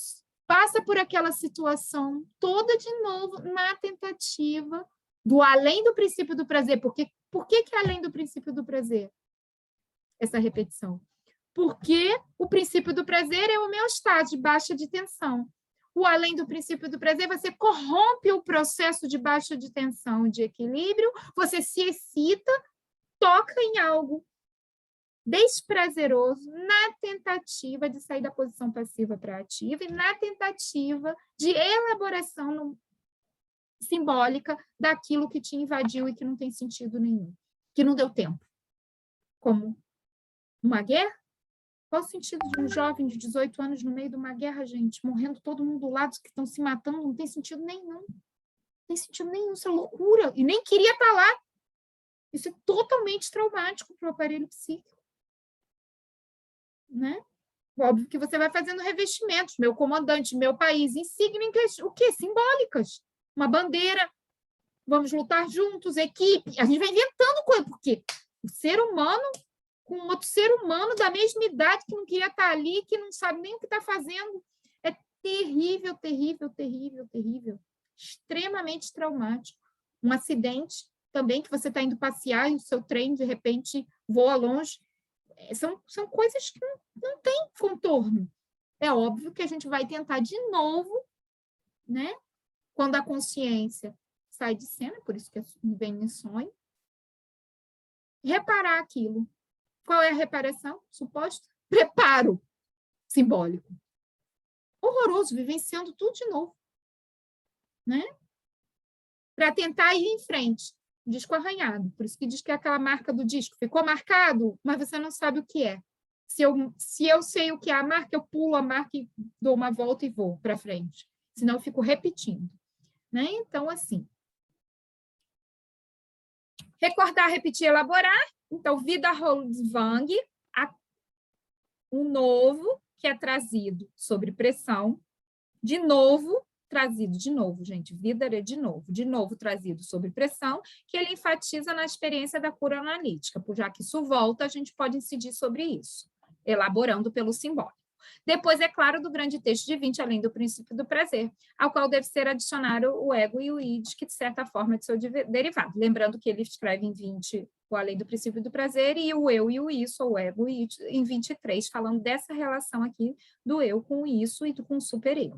S1: passa por aquela situação toda de novo na tentativa do além do princípio do prazer. Por que é além do princípio do prazer? Essa repetição. Porque o princípio do prazer é homeostase, de baixa de tensão. O além do princípio do prazer, você corrompe o processo de baixa de tensão, de equilíbrio, você se excita, toca em algo desprazeroso na tentativa de sair da posição passiva para ativa e na tentativa de elaboração simbólica daquilo que te invadiu e que não tem sentido nenhum, que não deu tempo. Como uma guerra? Qual o sentido de um jovem de 18 anos no meio de uma guerra, gente? Morrendo todo mundo do lado, que estão se matando, não tem sentido nenhum. Não tem sentido nenhum, isso é loucura. E nem queria estar lá. Isso é totalmente traumático para o aparelho psíquico. Né? Óbvio que você vai fazendo revestimentos, meu comandante, meu país, insígnias, o quê? Simbólicas. Uma bandeira, vamos lutar juntos, equipe. A gente vai inventando coisa, porque o ser humano com outro ser humano da mesma idade que não queria estar ali, que não sabe nem o que está fazendo. É terrível, terrível, terrível, terrível. Extremamente traumático. Um acidente também, que você está indo passear e o seu trem, de repente, voa longe. São coisas que não tem contorno. É óbvio que a gente vai tentar de novo, né? Quando a consciência sai de cena, por isso que vem em sonho, reparar aquilo. Qual é a reparação? Suposto preparo simbólico. Horroroso, vivenciando tudo de novo, né? Para tentar ir em frente. Disco arranhado. Por isso que diz que é aquela marca do disco. Ficou marcado, mas você não sabe o que é. Se eu sei o que é a marca, eu pulo a marca e dou uma volta e vou para frente. Senão eu fico repetindo. Né? Então, assim. Recordar, repetir, elaborar. Então, Vida Holzwang, o novo que é trazido sobre pressão, de novo trazido, de novo, gente, Vida é de novo trazido sobre pressão, que ele enfatiza na experiência da cura analítica, já que isso volta, a gente pode incidir sobre isso, elaborando pelo simbólico. Depois, é claro, do grande texto de 20, além do princípio do prazer, ao qual deve ser adicionado o ego e o id, que de certa forma é de seu derivado. Lembrando que ele escreve em 20 o além do princípio do prazer e o eu e o isso, ou o ego e id, em 23, falando dessa relação aqui do eu com o isso e com o super-eu.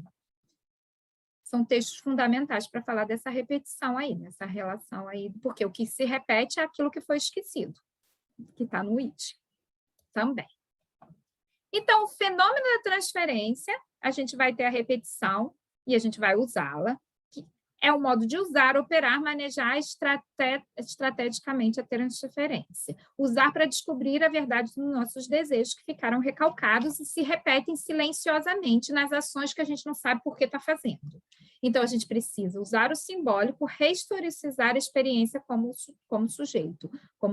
S1: São textos fundamentais para falar dessa repetição aí, nessa relação aí, porque o que se repete é aquilo que foi esquecido, que está no id também. Então, o fenômeno da transferência, a gente vai ter a repetição e a gente vai usá-la, que é o modo de usar, operar, manejar estrategicamente a transferência. Usar para descobrir a verdade dos nossos desejos que ficaram recalcados e se repetem silenciosamente nas ações que a gente não sabe por que está fazendo. Então, a gente precisa usar o simbólico, rehistoricizar a experiência como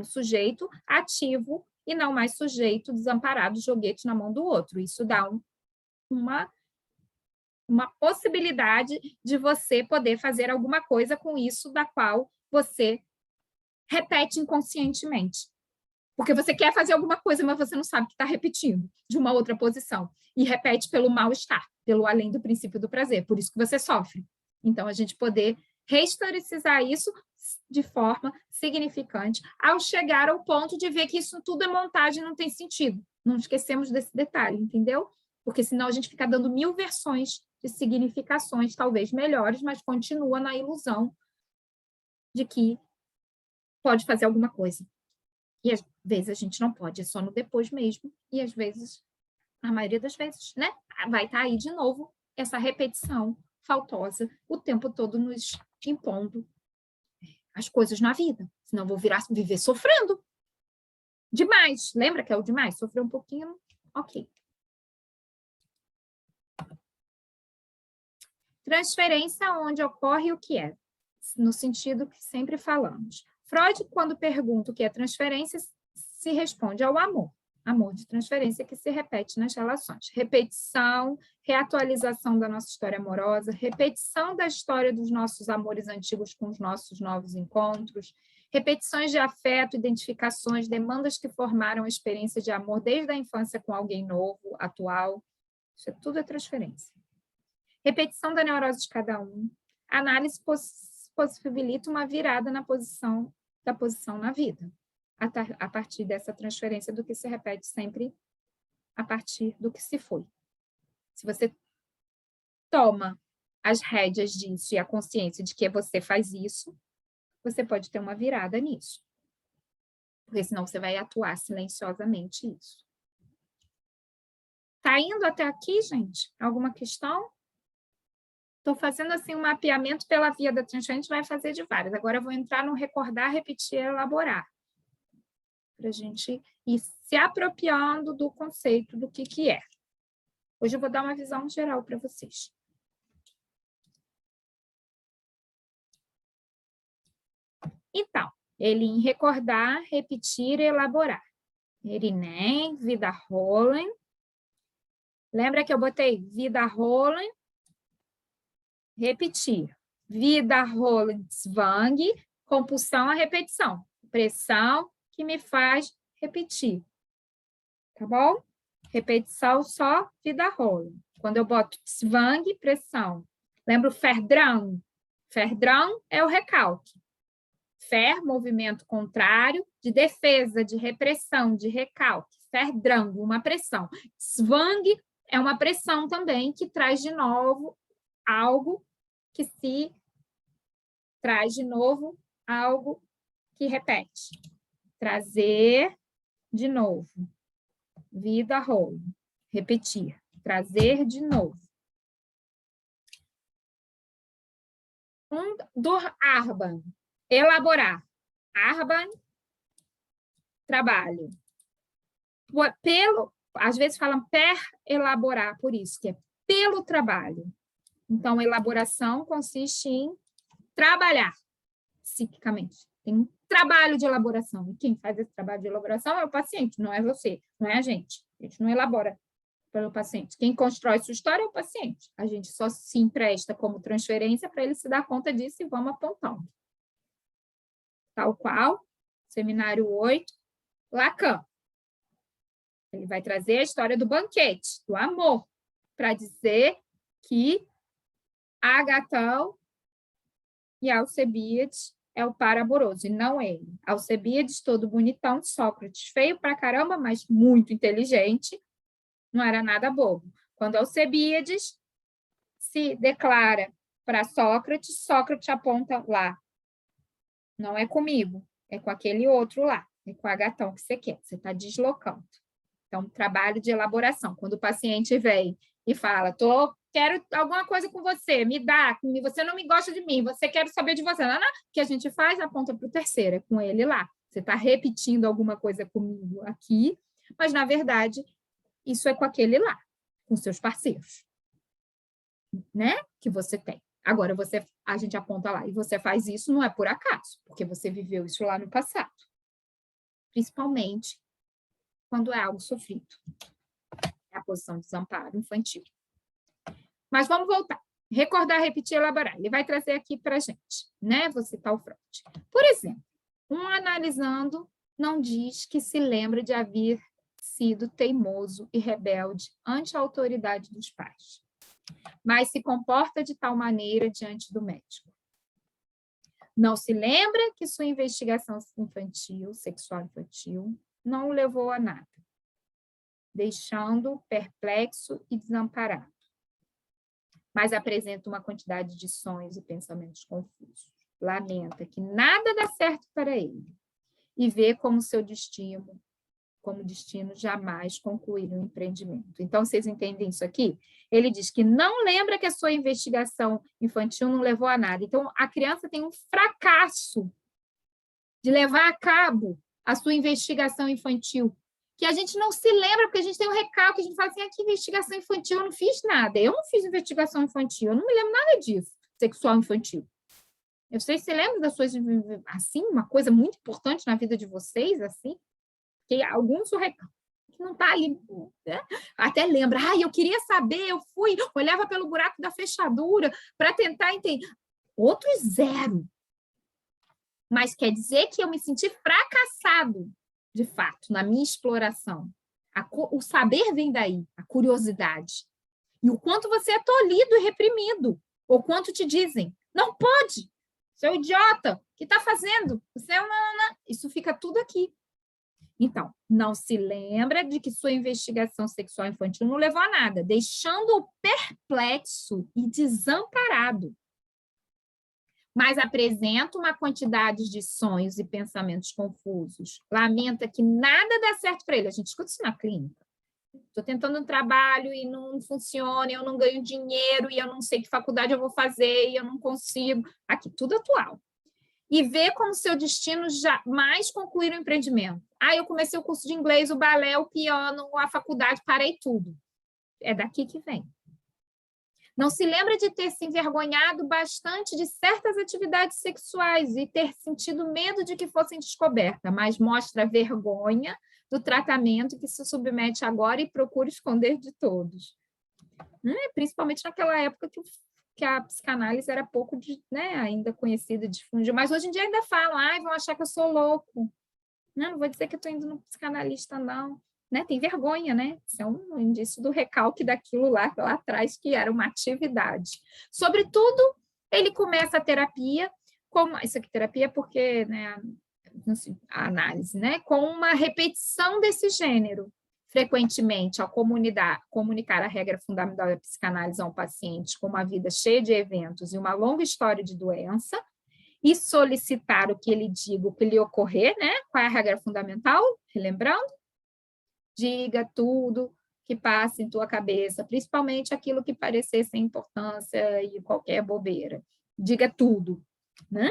S1: sujeito ativo e não mais sujeito desamparado, joguete na mão do outro. Isso dá uma possibilidade de você poder fazer alguma coisa com isso da qual você repete inconscientemente. Porque você quer fazer alguma coisa, mas você não sabe que está repetindo de uma outra posição. E repete pelo mal-estar, pelo além do princípio do prazer. Por isso que você sofre. Então, a gente poder rehistoricizar isso de forma significante, ao chegar ao ponto de ver que isso tudo é montagem, não tem sentido. Não esquecemos desse detalhe, entendeu? Porque senão a gente fica dando 1000 versões de significações, talvez melhores, mas continua na ilusão de que pode fazer alguma coisa. E às vezes a gente não pode, é só no depois mesmo, e às vezes, a maioria das vezes, né, vai estar aí de novo essa repetição faltosa, o tempo todo nos impondo as coisas na vida, senão eu vou viver sofrendo demais. Lembra que é o demais? Sofrer um pouquinho, ok. Transferência onde ocorre o que é, no sentido que sempre falamos. Freud, quando pergunta o que é transferência, se responde ao amor. Amor de transferência que se repete nas relações. Repetição, reatualização da nossa história amorosa, repetição da história dos nossos amores antigos com os nossos novos encontros, repetições de afeto, identificações, demandas que formaram a experiência de amor desde a infância com alguém novo, atual. Isso tudo é transferência. Repetição da neurose de cada um. Análise possibilita uma virada da posição na vida, a partir dessa transferência do que se repete sempre a partir do que se foi. Se você toma as rédeas disso e a consciência de que você faz isso, você pode ter uma virada nisso. Porque senão você vai atuar silenciosamente isso. Tá indo até aqui, gente? Alguma questão? Estou fazendo assim um mapeamento pela via da transferência, a gente vai fazer de várias. Agora eu vou entrar no recordar, repetir e elaborar. Para a gente ir se apropriando do conceito do que é. Hoje eu vou dar uma visão geral para vocês. Então, ele em recordar, repetir e elaborar. Erinem, Vida Hollen. Lembra que eu botei Vida Hollen? Repetir. Vida Holzwang, compulsão à repetição. Pressão que me faz repetir. tá bom? Repetição só, vida rola. Quando eu boto Zwang, pressão. Lembra o Verdrang? Verdrang é o recalque. Ver, movimento contrário, de defesa, de repressão, de recalque. Verdrang, uma pressão. Zwang é uma pressão também que traz de novo algo que se traz de novo algo que repete. Trazer de novo. Vida rola. Repetir. Trazer de novo. Arbeiten. Elaborar. Arbeiten, trabalho. Às vezes falam per elaborar, por isso, que é pelo trabalho. Então, elaboração consiste em trabalhar psiquicamente. Tem um trabalho de elaboração. E quem faz esse trabalho de elaboração é o paciente, não é você, não é a gente. A gente não elabora pelo paciente. Quem constrói sua história é o paciente. A gente só se empresta como transferência para ele se dar conta disso e vamos apontando. Tal qual, seminário 8, Lacan. Ele vai trazer a história do banquete, do amor, para dizer que Agatão e Alcebiades é o par amoroso, e não ele. Alcebiades, todo bonitão, Sócrates, feio pra caramba, mas muito inteligente, não era nada bobo. Quando Alcebiades se declara para Sócrates, Sócrates aponta lá. Não é comigo, é com aquele outro lá, é com a Agatão que você quer, você está deslocando. Então, trabalho de elaboração. Quando o paciente vem e fala, quero alguma coisa com você, me dá, você não me gosta de mim, você quer saber de você. Não, o que a gente faz, aponta para o terceiro, é com ele lá. Você está repetindo alguma coisa comigo aqui, mas, na verdade, isso é com aquele lá, com seus parceiros, né? Que você tem. Agora, a gente aponta lá, e você faz isso não é por acaso, porque você viveu isso lá no passado. Principalmente quando é algo sofrido. É a posição de desamparo infantil. Mas vamos voltar. Recordar, repetir, elaborar. Ele vai trazer aqui para a gente, né? Vou citar o Freud. Por exemplo, analisando não diz que se lembra de haver sido teimoso e rebelde ante a autoridade dos pais, mas se comporta de tal maneira diante do médico. Não se lembra que sua investigação infantil, sexual infantil, não o levou a nada, deixando-o perplexo e desamparado. Mas apresenta uma quantidade de sonhos e pensamentos confusos. Lamenta que nada dá certo para ele e vê como seu destino jamais concluir um empreendimento. Então, vocês entendem isso aqui? Ele diz que não lembra que a sua investigação infantil não levou a nada. Então, a criança tem um fracasso de levar a cabo a sua investigação infantil, que a gente não se lembra, porque a gente tem um recalque, a gente fala assim, que investigação infantil, eu não fiz nada, eu não fiz investigação infantil, eu não me lembro nada disso, sexual infantil. Eu sei se você lembra das suas, assim, uma coisa muito importante na vida de vocês, assim, que alguns o recalque que não está ali, né? Até lembra, eu queria saber, eu fui, olhava pelo buraco da fechadura para tentar entender. Outros zero. Mas quer dizer que eu me senti fracassado, de fato, na minha exploração. O saber vem daí, a curiosidade. E o quanto você é tolhido e reprimido. Ou quanto te dizem, não pode, seu idiota, o que está fazendo? Você é não. Isso fica tudo aqui. Então, não se lembra de que sua investigação sexual infantil não levou a nada, deixando-o perplexo e desamparado. Mas apresenta uma quantidade de sonhos e pensamentos confusos. Lamenta que nada dá certo para ele. A gente escuta isso na clínica. Estou tentando um trabalho e não funciona, eu não ganho dinheiro, e eu não sei que faculdade eu vou fazer, e eu não consigo. Aqui, tudo atual. E vê como seu destino jamais concluir o empreendimento. Eu comecei o curso de inglês, o balé, o piano, a faculdade, parei tudo. É daqui que vem. Não se lembra de ter se envergonhado bastante de certas atividades sexuais e ter sentido medo de que fossem descobertas, mas mostra vergonha do tratamento que se submete agora e procura esconder de todos. Principalmente naquela época que a psicanálise era pouco ainda conhecida, difundida, mas hoje em dia ainda falam, vão achar que eu sou louco. Não vou dizer que eu estou indo no psicanalista, não. né? Tem vergonha, né? Isso é um indício do recalque daquilo lá atrás, que era uma atividade. Sobretudo, ele começa a terapia, isso aqui terapia porque, né, a análise, né? Com uma repetição desse gênero. Frequentemente, ao comunicar a regra fundamental da psicanálise a um paciente com uma vida cheia de eventos e uma longa história de doença, e solicitar o que ele diga, o que lhe ocorrer, né? Qual é a regra fundamental? Relembrando? Diga tudo que passa em tua cabeça, principalmente aquilo que parecer sem importância e qualquer bobeira. Diga tudo, né?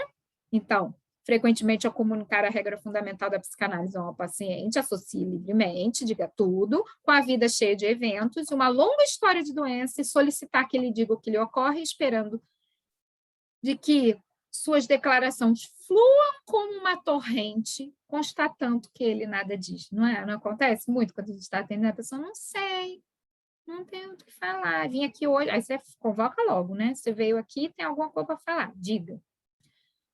S1: Então, frequentemente, ao comunicar a regra fundamental da psicanálise ao paciente, associe livremente, diga tudo, com a vida cheia de eventos, uma longa história de doença, e solicitar que ele diga o que lhe ocorre, esperando de que suas declarações fluam como uma torrente, constatando que ele nada diz. Não é? Não acontece muito quando a gente está atendendo a pessoa, não sei, não tenho o que falar, vim aqui hoje, aí você convoca logo, né? Você veio aqui, tem alguma coisa para falar, diga.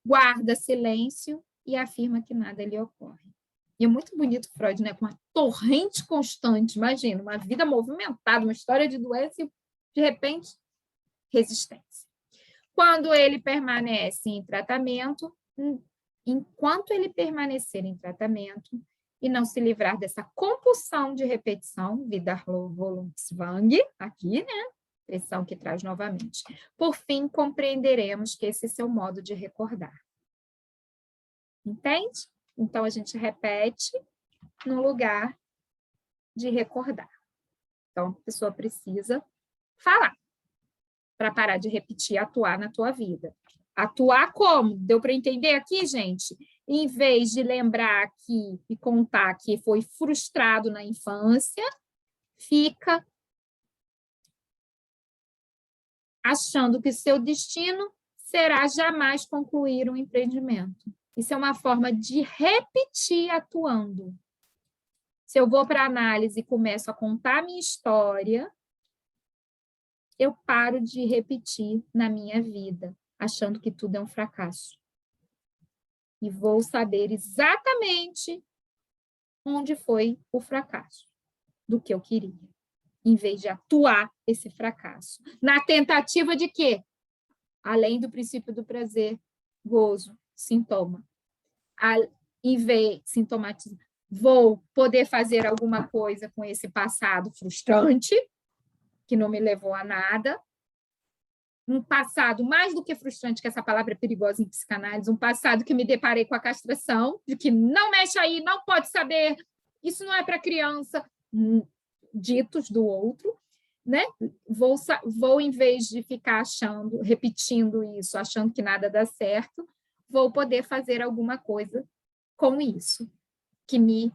S1: Guarda silêncio e afirma que nada lhe ocorre. E é muito bonito Freud, né? Com uma torrente constante, imagina, uma vida movimentada, uma história de doença e, de repente, resistência. Quando ele permanece em tratamento, enquanto ele permanecer em tratamento e não se livrar dessa compulsão de repetição, Wiederholungswang, aqui, né? Expressão que traz novamente. Por fim, compreenderemos que esse é seu modo de recordar. Entende? Então, a gente repete no lugar de recordar. Então, a pessoa precisa falar para parar de repetir, atuar na tua vida. Atuar como? Deu para entender aqui, gente? Em vez de lembrar aqui e contar que foi frustrado na infância, fica achando que seu destino será jamais concluir um empreendimento. Isso é uma forma de repetir atuando. Se eu vou para a análise e começo a contar a minha história, eu paro de repetir na minha vida, achando que tudo é um fracasso. E vou saber exatamente onde foi o fracasso do que eu queria, em vez de atuar esse fracasso. Na tentativa de quê? Além do princípio do prazer, gozo, sintoma. Em vez de sintomatizar, vou poder fazer alguma coisa com esse passado frustrante, que não me levou a nada, um passado mais do que frustrante, que essa palavra é perigosa em psicanálise, um passado que me deparei com a castração, de que não mexe aí, não pode saber, isso não é para criança, ditos do outro, né? Vou, em vez de ficar repetindo isso, achando que nada dá certo, vou poder fazer alguma coisa com isso, que me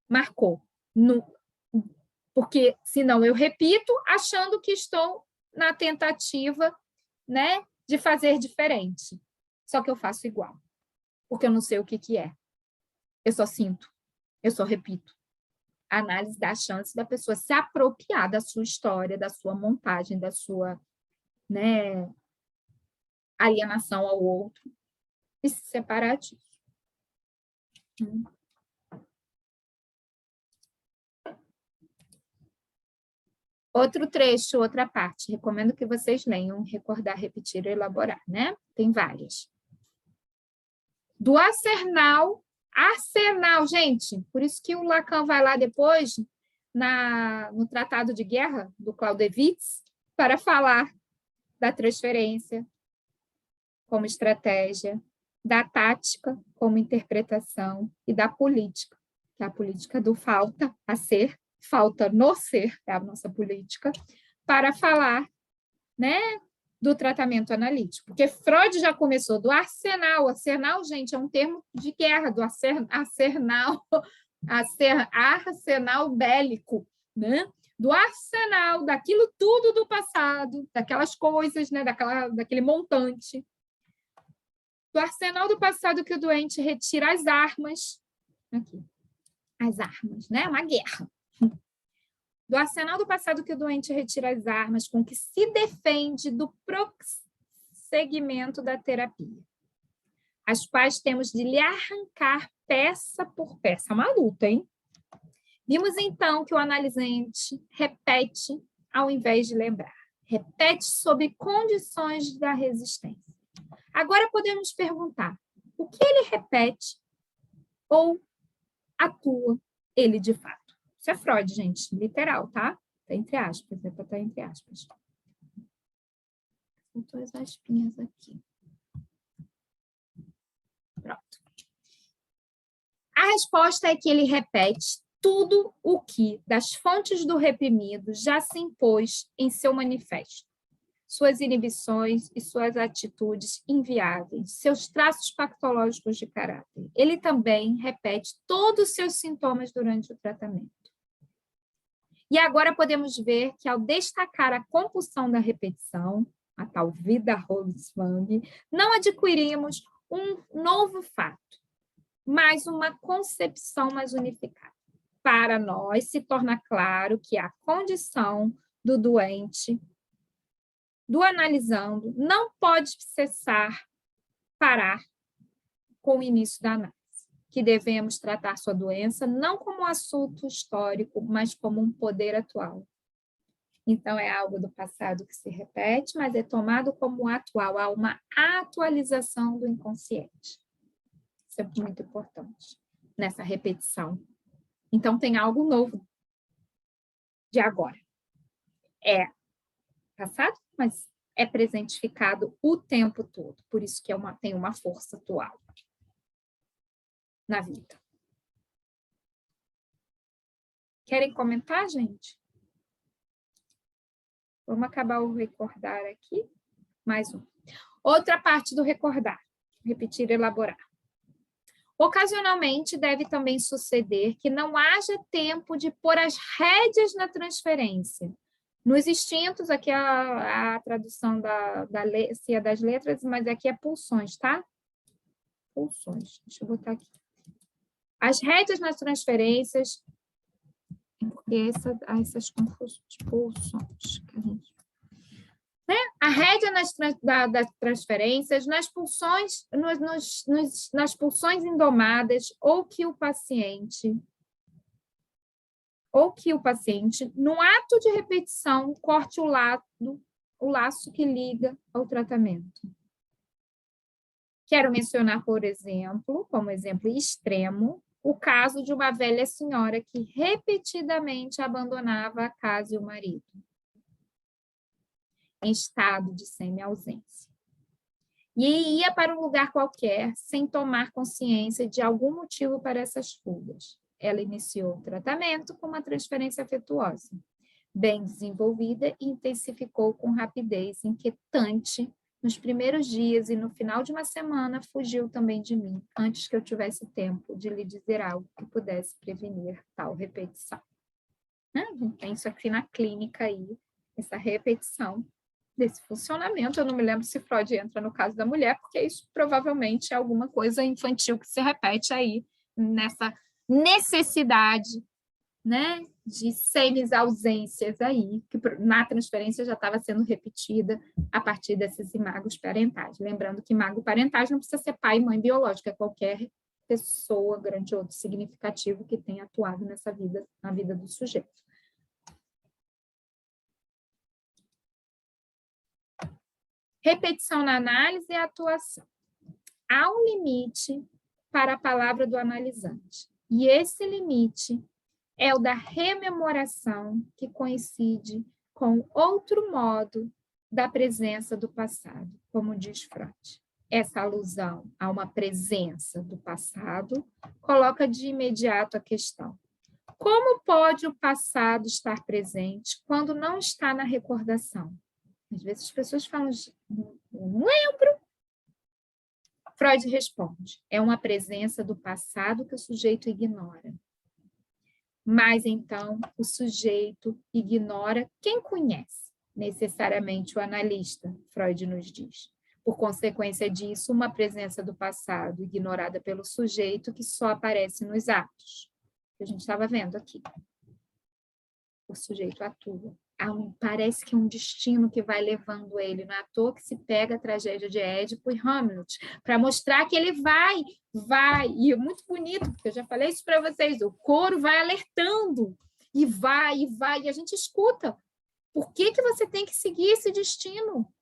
S1: marcou. Porque, senão, eu repito, achando que estou na tentativa, né, de fazer diferente. Só que eu faço igual, porque eu não sei o que é. Eu só sinto, eu só repito. A análise dá a chance da pessoa se apropriar da sua história, da sua montagem, da sua, né, alienação ao outro e se separar disso. Outro trecho, outra parte. Recomendo que vocês leiam, recordar, repetir e elaborar, né? Tem várias. Do arsenal, gente, por isso que o Lacan vai lá depois, no Tratado de Guerra, do Clausewitz, para falar da transferência como estratégia, da tática como interpretação e da política, que é a política do falta a ser, falta no ser, é a nossa política, para falar, né, do tratamento analítico. Porque Freud já começou do arsenal. Arsenal, gente, é um termo de guerra, do arsenal bélico, né? Do arsenal, daquilo tudo do passado, daquelas coisas, né, daquele montante. Do arsenal do passado que o doente retira as armas. Aqui. As armas, né? Uma guerra. Do arsenal do passado que o doente retira as armas com que se defende do prosseguimento da terapia, as quais temos de lhe arrancar peça por peça. É uma luta, hein? Vimos, então, que o analisante repete ao invés de lembrar. Repete sobre condições da resistência. Agora podemos perguntar, o que ele repete ou atua ele de fato? Isso é Freud, gente, literal, tá? Tá entre aspas, é para estar entre aspas. São duas aspinhas aqui. Pronto. A resposta é que ele repete tudo o que, das fontes do reprimido, já se impôs em seu manifesto. Suas inibições e suas atitudes inviáveis, seus traços patológicos de caráter. Ele também repete todos os seus sintomas durante o tratamento. E agora podemos ver que, ao destacar a compulsão da repetição, a tal vida Roswang, não adquirimos um novo fato, mas uma concepção mais unificada. Para nós, se torna claro que a condição do doente, do analisando, não pode parar com o início da análise, que devemos tratar sua doença não como um assunto histórico, mas como um poder atual. Então, é algo do passado que se repete, mas é tomado como atual, há uma atualização do inconsciente. Isso é muito importante, nessa repetição. Então, tem algo novo de agora. É passado, mas é presentificado o tempo todo. Por isso que tem uma força atual na vida. Querem comentar, gente? Vamos acabar o recordar aqui. Mais um. Outra parte do recordar. Repetir e elaborar. Ocasionalmente, deve também suceder que não haja tempo de pôr as rédeas na transferência. Nos instintos, aqui a tradução das letras, mas aqui é pulsões, tá? Pulsões. Deixa eu botar aqui. As rédeas nas transferências, porque essas confusões, pulsões, que a gente... A rédea das transferências, nas pulsões indomadas, ou que o paciente, no ato de repetição, corte o laço que liga ao tratamento. Quero mencionar, por exemplo, como exemplo extremo, o caso de uma velha senhora que repetidamente abandonava a casa e o marido, em estado de semi-ausência. E ia para um lugar qualquer, sem tomar consciência de algum motivo para essas fugas. Ela iniciou o tratamento com uma transferência afetuosa, bem desenvolvida e intensificou com rapidez inquietante nos primeiros dias e no final de uma semana fugiu também de mim, antes que eu tivesse tempo de lhe dizer algo que pudesse prevenir tal repetição. A gente tem isso aqui na clínica aí, essa repetição desse funcionamento. Eu não me lembro se Freud entra no caso da mulher, porque isso provavelmente é alguma coisa infantil que se repete aí nessa necessidade, né, de semi-ausências aí, que na transferência já estava sendo repetida a partir desses imagos parentais. Lembrando que imago parentais não precisa ser pai e mãe biológica, é qualquer pessoa, grande ou significativo que tenha atuado nessa vida, na vida do sujeito. Repetição na análise e atuação. Há um limite para a palavra do analisante, e esse limite é o da rememoração, que coincide com outro modo da presença do passado, como diz Freud. Essa alusão a uma presença do passado coloca de imediato a questão: como pode o passado estar presente quando não está na recordação? Às vezes as pessoas falam, não lembro. Freud responde, é uma presença do passado que o sujeito ignora. Mas, então, o sujeito ignora quem conhece, necessariamente o analista, Freud nos diz. Por consequência disso, uma presença do passado ignorada pelo sujeito que só aparece nos atos, que a gente estava vendo aqui. O sujeito atua. parece que é um destino que vai levando ele. Não é à toa que se pega a tragédia de Édipo e Hamlet, para mostrar que ele vai. E é muito bonito, porque eu já falei isso para vocês, o coro vai alertando, e vai, e a gente escuta. Por que você tem que seguir esse destino?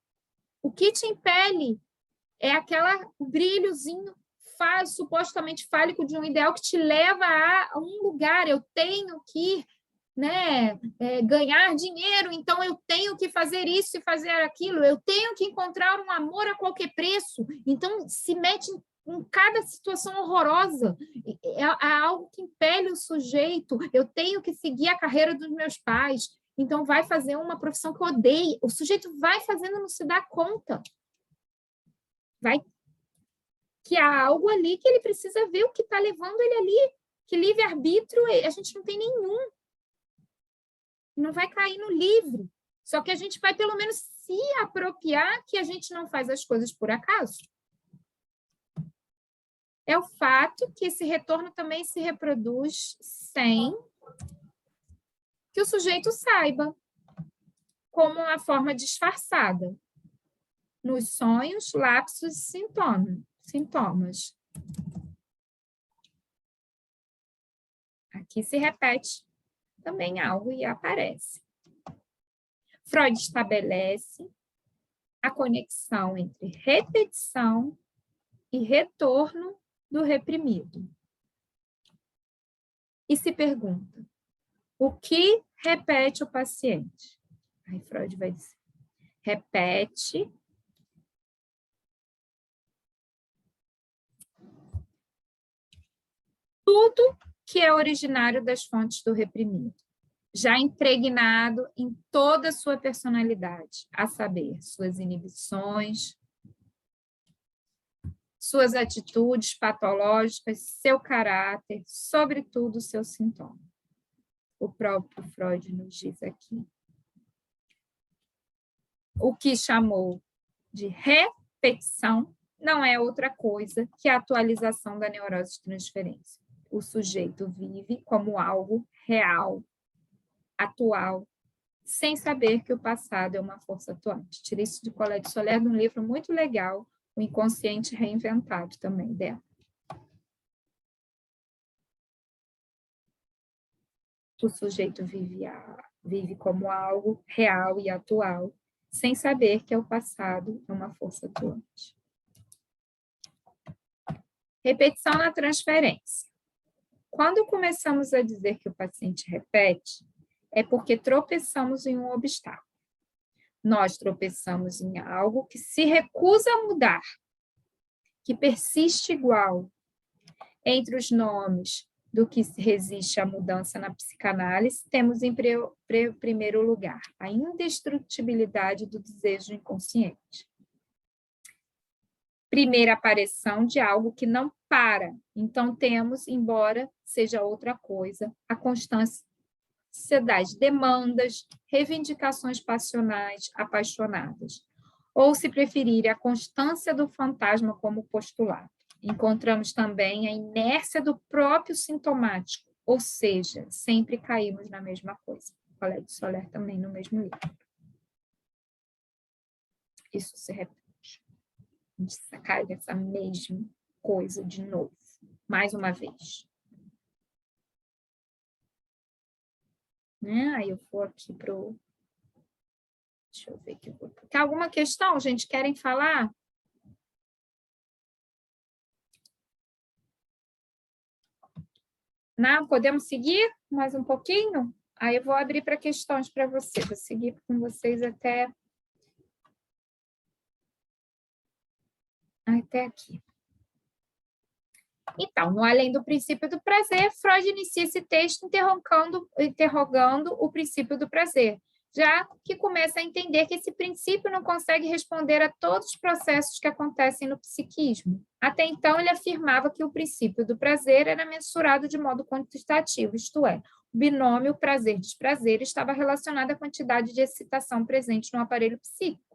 S1: O que te impele é o brilhozinho supostamente fálico de um ideal que te leva a um lugar. Eu tenho que ganhar dinheiro, então eu tenho que fazer isso e fazer aquilo, eu tenho que encontrar um amor a qualquer preço. Então, se mete em cada situação horrorosa. É algo que impele o sujeito. Eu tenho que seguir a carreira dos meus pais, então vai fazer uma profissão que eu odeio. O sujeito vai fazendo, não se dá conta. Que há algo ali que ele precisa ver o que está levando ele ali. Que livre-arbítrio a gente não tem nenhum. Não vai cair no livre. Só que a gente vai, pelo menos, se apropriar que a gente não faz as coisas por acaso. É o fato que esse retorno também se reproduz sem que o sujeito saiba, como uma forma disfarçada, nos sonhos, lapsos e sintomas. Aqui se repete também algo e aparece. Freud estabelece a conexão entre repetição e retorno do reprimido. E se pergunta, o que repete o paciente? Aí Freud vai dizer, repete tudo que é originário das fontes do reprimido, já impregnado em toda a sua personalidade, a saber, suas inibições, suas atitudes patológicas, seu caráter, sobretudo seus sintomas. O próprio Freud nos diz aqui. O que chamou de repetição não é outra coisa que a atualização da neurose de transferência. O sujeito vive como algo real, atual, sem saber que o passado é uma força atuante. Tirei isso de Colette Soler, de um livro muito legal, O Inconsciente Reinventado, também, dela. O sujeito vive como algo real e atual, sem saber que o passado é uma força atuante. Repetição na transferência. Quando começamos a dizer que o paciente repete, é porque tropeçamos em um obstáculo. Nós tropeçamos em algo que se recusa a mudar, que persiste igual. Entre os nomes do que resiste à mudança na psicanálise, temos em primeiro lugar a indestrutibilidade do desejo inconsciente. Primeira aparição de algo que não para. Então, temos, embora seja outra coisa, a constância das demandas, reivindicações passionais, apaixonadas. Ou, se preferir, a constância do fantasma como postulado. Encontramos também a inércia do próprio sintomático, ou seja, sempre caímos na mesma coisa. Colette Soler também no mesmo livro. Isso se repete. A gente cai dessa mesma coisa de novo, mais uma vez. Aí eu vou aqui para o... Deixa eu ver aqui. Tem alguma questão, gente? Querem falar? Não? Podemos seguir mais um pouquinho? Aí eu vou abrir para questões para vocês. Vou seguir com vocês até aqui. Então, no Além do Princípio do Prazer, Freud inicia esse texto interrogando o princípio do prazer, já que começa a entender que esse princípio não consegue responder a todos os processos que acontecem no psiquismo. Até então, ele afirmava que o princípio do prazer era mensurado de modo quantitativo, isto é, o binômio prazer-desprazer estava relacionado à quantidade de excitação presente no aparelho psíquico,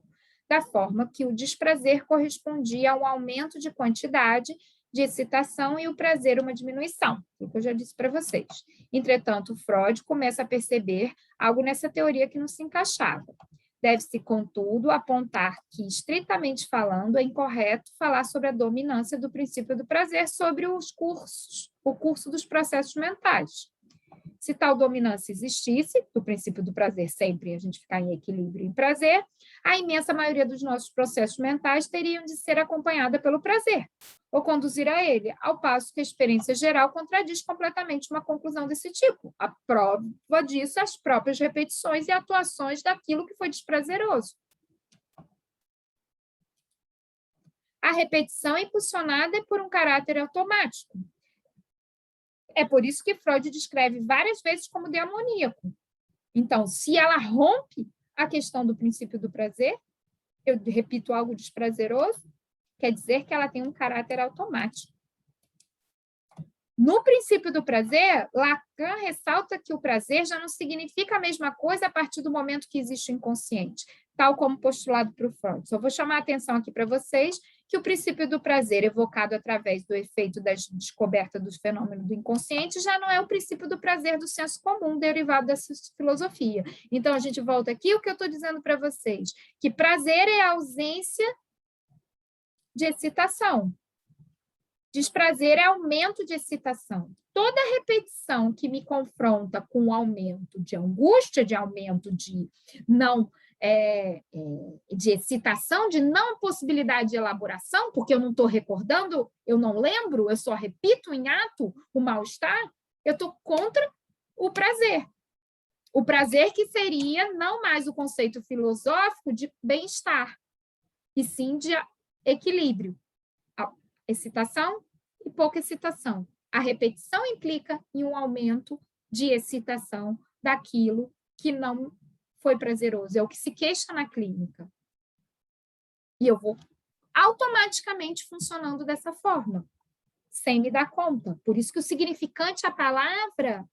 S1: da forma que o desprazer correspondia a um aumento de quantidade de excitação e o prazer uma diminuição, o que eu já disse para vocês. Entretanto, Freud começa a perceber algo nessa teoria que não se encaixava. Deve-se, contudo, apontar que, estritamente falando, é incorreto falar sobre a dominância do princípio do prazer sobre o curso dos processos mentais. Se tal dominância existisse, do princípio do prazer sempre a gente ficar em equilíbrio em prazer, a imensa maioria dos nossos processos mentais teriam de ser acompanhada pelo prazer, ou conduzir a ele, ao passo que a experiência geral contradiz completamente uma conclusão desse tipo. A prova disso é as próprias repetições e atuações daquilo que foi desprazeroso. A repetição é impulsionada por um caráter automático. É por isso que Freud descreve várias vezes como demoníaco. Então, se ela rompe a questão do princípio do prazer, eu repito algo desprazeroso, quer dizer que ela tem um caráter automático. No princípio do prazer, Lacan ressalta que o prazer já não significa a mesma coisa a partir do momento que existe o inconsciente, tal como postulado por Freud. Só vou chamar a atenção aqui para vocês que o princípio do prazer, evocado através do efeito da descoberta dos fenômenos do inconsciente, já não é o princípio do prazer do senso comum, derivado dessa filosofia. Então, a gente volta aqui, o que eu estou dizendo para vocês, que prazer é a ausência de excitação. Desprazer é aumento de excitação. Toda repetição que me confronta com um aumento de angústia, de aumento de de excitação, de não possibilidade de elaboração, porque eu não estou recordando, eu não lembro, eu só repito em ato o mal-estar, eu estou contra o prazer. O prazer que seria não mais o conceito filosófico de bem-estar, e sim de equilíbrio. Excitação e pouca excitação. A repetição implica em um aumento de excitação daquilo que não foi prazeroso. É o que se queixa na clínica. E eu vou automaticamente funcionando dessa forma, sem me dar conta. Por isso que o significante, a palavra,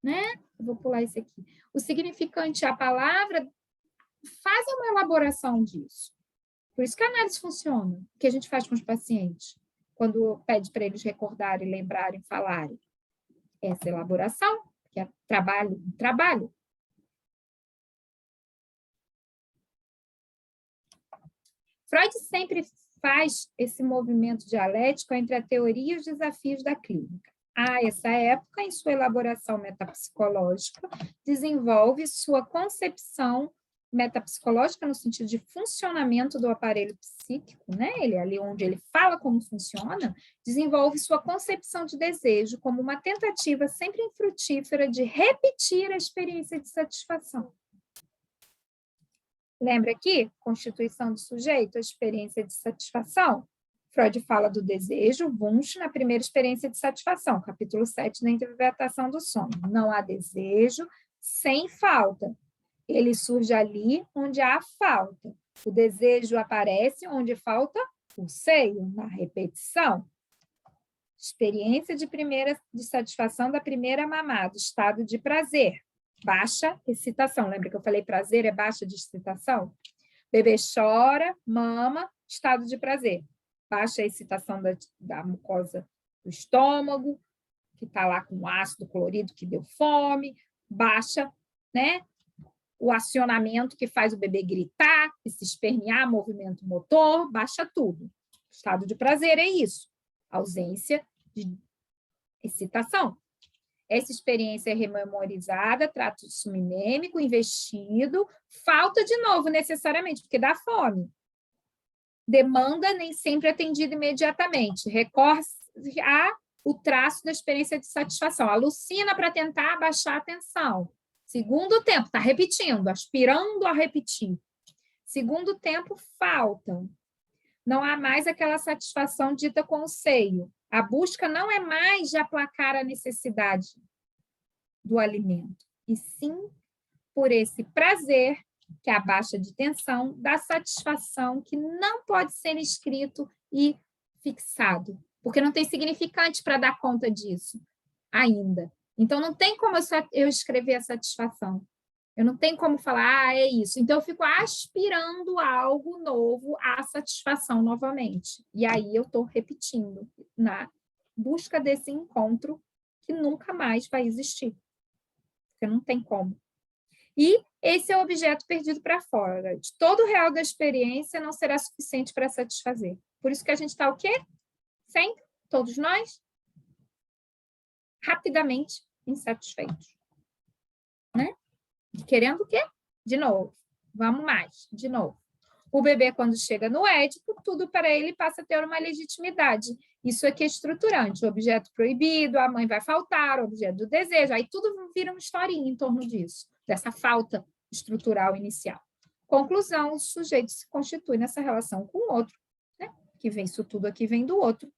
S1: né? Eu vou pular esse aqui. O significante, a palavra, fazem uma elaboração disso. Por isso que a análise funciona. O que a gente faz com os pacientes? Quando pede para eles recordarem, lembrarem, falarem. Essa elaboração, que é trabalho. Freud sempre faz esse movimento dialético entre a teoria e os desafios da clínica. A essa época, em sua elaboração metapsicológica, desenvolve sua concepção metapsicológica no sentido de funcionamento do aparelho psíquico, né? Ele ali onde ele fala como funciona, desenvolve sua concepção de desejo como uma tentativa sempre infrutífera de repetir a experiência de satisfação. Lembra aqui? Constituição do sujeito, a experiência de satisfação. Freud fala do desejo, Wunsch, na primeira experiência de satisfação, capítulo 7 da interpretação do sono. Não há desejo sem falta. Ele surge ali onde há falta. O desejo aparece onde falta o seio, na repetição. Experiência de satisfação da primeira mamada, estado de prazer. Baixa excitação. Lembra que eu falei prazer é baixa de excitação? Bebê chora, mama, estado de prazer. Baixa a excitação da mucosa do estômago, que está lá com ácido clorido que deu fome. Baixa, né? O acionamento que faz o bebê gritar, e se espernear, movimento motor, baixa tudo. Estado de prazer é isso. Ausência de excitação. Essa experiência é rememorizada, trato suminêmico, investido, falta de novo necessariamente, porque dá fome. Demanda nem sempre atendida imediatamente. Recorre o traço da experiência de satisfação. Alucina para tentar abaixar a tensão. Segundo tempo, está repetindo, aspirando a repetir. Segundo tempo, falta. Não há mais aquela satisfação dita com o seio. A busca não é mais de aplacar a necessidade do alimento, e sim por esse prazer, que é a baixa de tensão, da satisfação que não pode ser escrito e fixado, porque não tem significante para dar conta disso ainda. Então, não tem como eu escrever a satisfação. Eu não tenho como falar, é isso. Então, eu fico aspirando algo novo à satisfação novamente. E aí eu estou repetindo. na busca desse encontro que nunca mais vai existir, porque não tem como. E esse é o objeto perdido para fora. De todo o real da experiência não será suficiente para satisfazer. Por isso que a gente está o quê? Sempre, todos nós, rapidamente insatisfeitos. Né? Querendo o quê? De novo. Vamos mais, de novo. O bebê, quando chega no édipo, tudo para ele passa a ter uma legitimidade. Isso aqui é estruturante. O objeto proibido, a mãe vai faltar, o objeto do desejo. Aí tudo vira uma historinha em torno disso, dessa falta estrutural inicial. Conclusão, o sujeito se constitui nessa relação com o outro, né? Que vem isso tudo aqui, vem do outro,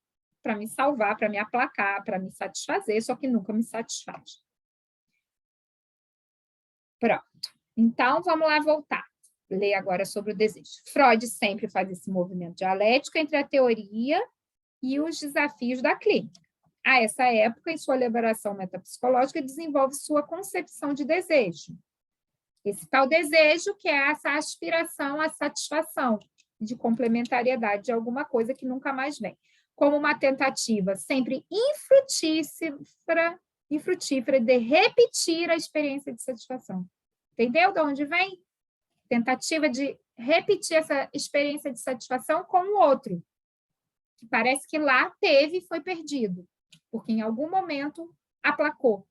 S1: para me salvar, para me aplacar, para me satisfazer, só que nunca me satisfaz. Pronto. Então, vamos lá voltar. Ler agora sobre o desejo. Freud sempre faz esse movimento dialético entre a teoria e os desafios da clínica. A essa época, em sua elaboração metapsicológica, desenvolve sua concepção de desejo. Esse tal desejo que é essa aspiração à satisfação, de complementariedade de alguma coisa que nunca mais vem. Como uma tentativa sempre infrutífera de repetir a experiência de satisfação. Entendeu de onde vem? Tentativa de repetir essa experiência de satisfação com o outro, que parece que lá teve e foi perdido, porque em algum momento aplacou.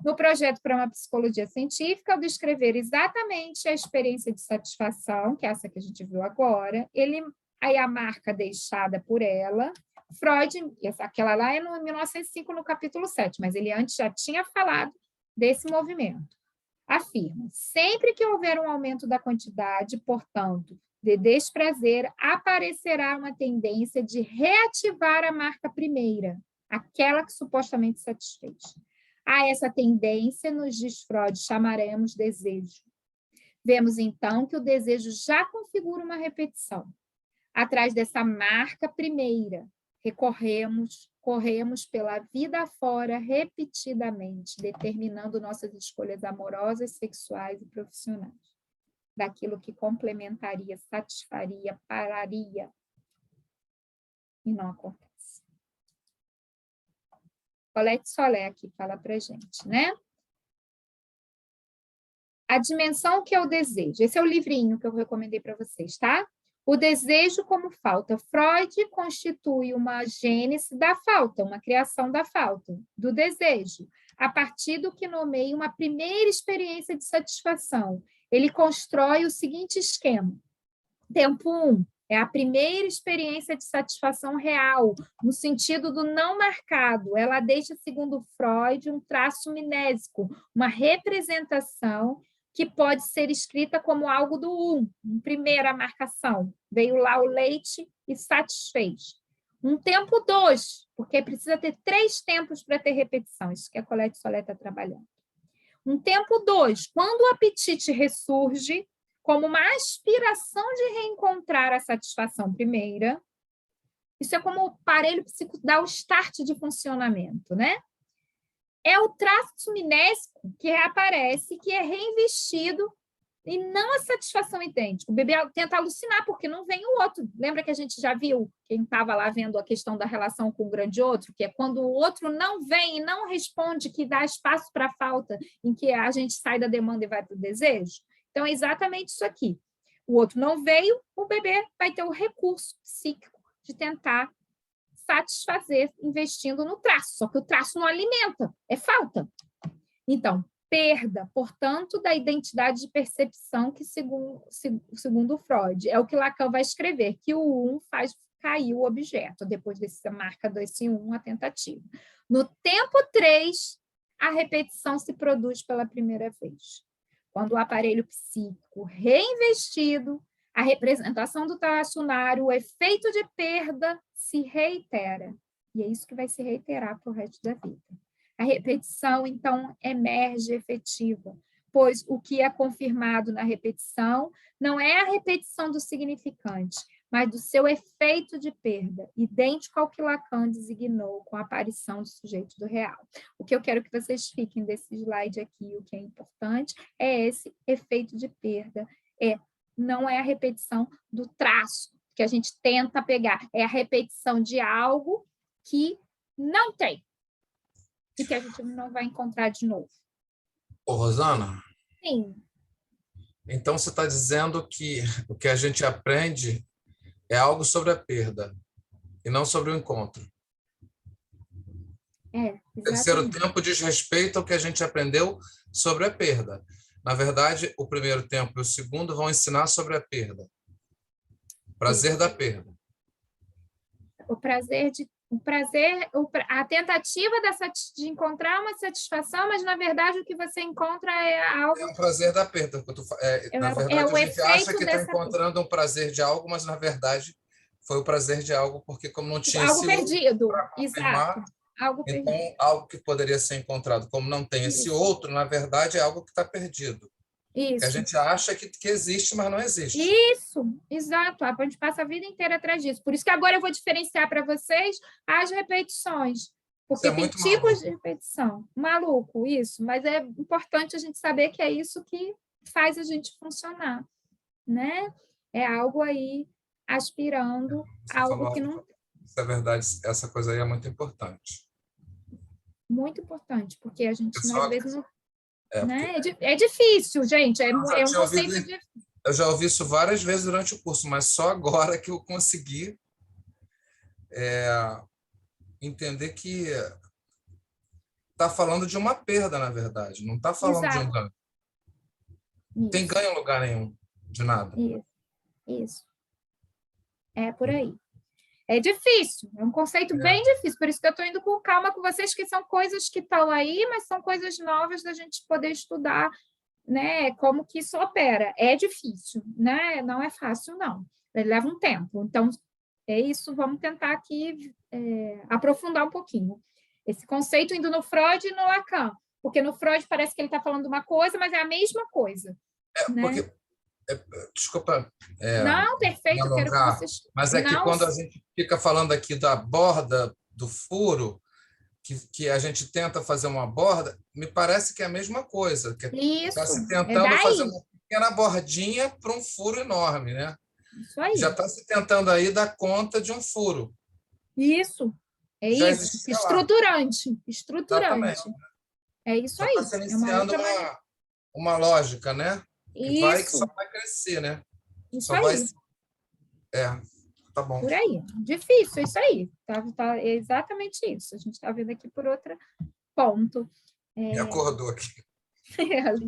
S1: No projeto para uma psicologia científica, ao descrever exatamente a experiência de satisfação, que é essa que a gente viu agora, aí a marca deixada por ela, Freud, aquela lá é no 1905, no capítulo 7, mas ele antes já tinha falado desse movimento. Afirma, sempre que houver um aumento da quantidade, portanto, de desprazer, aparecerá uma tendência de reativar a marca primeira, aquela que supostamente satisfez. A essa tendência, nos diz Freud, chamaremos desejo. Vemos, então, que o desejo já configura uma repetição. Atrás dessa marca primeira, corremos pela vida fora repetidamente, determinando nossas escolhas amorosas, sexuais e profissionais. Daquilo que complementaria, satisfaria, pararia. E não acontece. Colette Solé aqui fala para a gente, né? A dimensão que é o desejo. Esse é o livrinho que eu recomendei para vocês, tá? O desejo como falta. Freud constitui uma gênese da falta, uma criação da falta, do desejo, a partir do que nomeia uma primeira experiência de satisfação. Ele constrói o seguinte esquema. Tempo 1 é a primeira experiência de satisfação real, no sentido do não marcado. Ela deixa, segundo Freud, um traço mnésico, uma representação que pode ser escrita como algo do primeira marcação. Veio lá o leite e satisfez. Um tempo 2, porque precisa ter 3 tempos para ter repetição, isso que a Colette Solé está trabalhando. Um tempo 2, quando o apetite ressurge, como uma aspiração de reencontrar a satisfação primeira, isso é como o aparelho psíquico dá o start de funcionamento, né? É o traço mnésico que reaparece, que é reinvestido e não a satisfação idêntica. O bebê tenta alucinar, porque não vem o outro. Lembra que a gente já viu, quem estava lá vendo a questão da relação com o grande outro, que é quando o outro não vem e não responde, que dá espaço para a falta, em que a gente sai da demanda e vai para o desejo? Então, é exatamente isso aqui. O outro não veio, o bebê vai ter o recurso psíquico de tentar satisfazer investindo no traço, só que o traço não alimenta, é falta. Então, perda, portanto, da identidade de percepção que, segundo Freud, é o que Lacan vai escrever, que o faz cair o objeto, depois dessa marca desse a tentativa. No tempo 3, a repetição se produz pela primeira vez. Quando o aparelho psíquico reinvestido, a representação do tracionário, o efeito de perda se reitera. E é isso que vai se reiterar para o resto da vida. A repetição, então, emerge efetiva, pois o que é confirmado na repetição não é a repetição do significante, mas do seu efeito de perda, idêntico ao que Lacan designou com a aparição do sujeito do real. O que eu quero que vocês fiquem desse slide aqui, o que é importante, é esse efeito de perda, não é a repetição do traço, que a gente tenta pegar, é a repetição de algo que não tem e que a gente não vai encontrar de novo.
S4: Ô, Rosana,
S1: Sim,
S4: então você está dizendo que o que a gente aprende é algo sobre a perda e não sobre o encontro. O terceiro
S1: exatamente.
S4: tempo diz respeito ao que a gente aprendeu sobre a perda. Na verdade, o primeiro tempo e o segundo vão ensinar sobre a perda. O prazer da perda.
S1: A tentativa de encontrar uma satisfação, mas na verdade o que você encontra é algo.
S4: É o prazer da perda. Na verdade,
S1: o
S4: a gente acha
S1: efeito
S4: que está
S1: dessa
S4: encontrando um prazer de algo, mas na verdade foi o prazer de algo, porque como não tinha
S1: algo
S4: esse outro
S1: perdido,
S4: para
S1: exato.
S4: confirmar,
S1: Algo
S4: então
S1: perdido.
S4: algo que poderia ser encontrado, como não tem esse
S1: Isso.
S4: outro, na verdade é algo que está perdido. Que a
S1: Isso.
S4: gente acha que existe, mas não existe.
S1: Isso, exato. A gente passa a vida inteira atrás disso. Por isso que agora eu vou diferenciar para vocês as repetições. Porque
S4: Isso é
S1: tem
S4: muito
S1: tipos
S4: maluco.
S1: de repetição. Maluco, isso. Mas é importante a gente saber que é isso que faz a gente funcionar, né? É algo aí aspirando
S4: Você
S1: algo
S4: falou
S1: que
S4: algo,
S1: não...
S4: isso é verdade, essa coisa aí é muito importante.
S1: Muito importante, porque a gente, às vezes, não...
S4: Porque
S1: Né? É difícil, gente. É
S4: eu já
S1: um
S4: tinha ouvido,
S1: conceito difícil.
S4: eu já ouvi isso várias vezes durante o curso, mas só agora que eu consegui entender que está falando de uma perda, na verdade, não está falando de um
S1: Exato.
S4: ganho. Não tem
S1: Isso,
S4: ganho em lugar nenhum, de nada.
S1: isso. É por aí. É difícil, é um conceito bem difícil, por isso que eu estou indo com calma com vocês, que são coisas que estão aí, mas são coisas novas da gente poder estudar, né? Como que isso opera. É difícil, né? Não é fácil, não. Ele leva um tempo. Então, é isso, vamos tentar aqui aprofundar um pouquinho. Esse conceito indo no Freud e no Lacan, porque no Freud parece que ele está falando de uma coisa, mas é a mesma coisa. Né?
S4: Porque, desculpa
S1: Não,
S4: me
S1: perfeito, quero que
S4: alongar,
S1: vocês...
S4: mas é que
S1: Não,
S4: quando a gente fica falando aqui da borda, do furo, que a gente tenta fazer uma borda, me parece que é a mesma coisa, que está
S1: isso,
S4: se
S1: é
S4: tentando fazer
S1: daí.
S4: uma pequena bordinha para um furo enorme, né?
S1: Isso aí.
S4: Já está se tentando aí dar conta de um furo.
S1: Isso, é
S4: Já
S1: isso.
S4: existia lá.
S1: Estruturante,
S4: Exatamente.
S1: estruturante. É isso
S4: Só está
S1: aí.
S4: se
S1: É uma
S4: iniciando
S1: outra maneira.
S4: uma lógica, né? Que só
S1: Isso,
S4: vai crescer, né?
S1: isso
S4: Só vai.
S1: aí.
S4: Tá bom.
S1: Por aí. Difícil, é isso aí. É exatamente isso. A gente está vendo aqui por outro ponto.
S4: Me acordou aqui.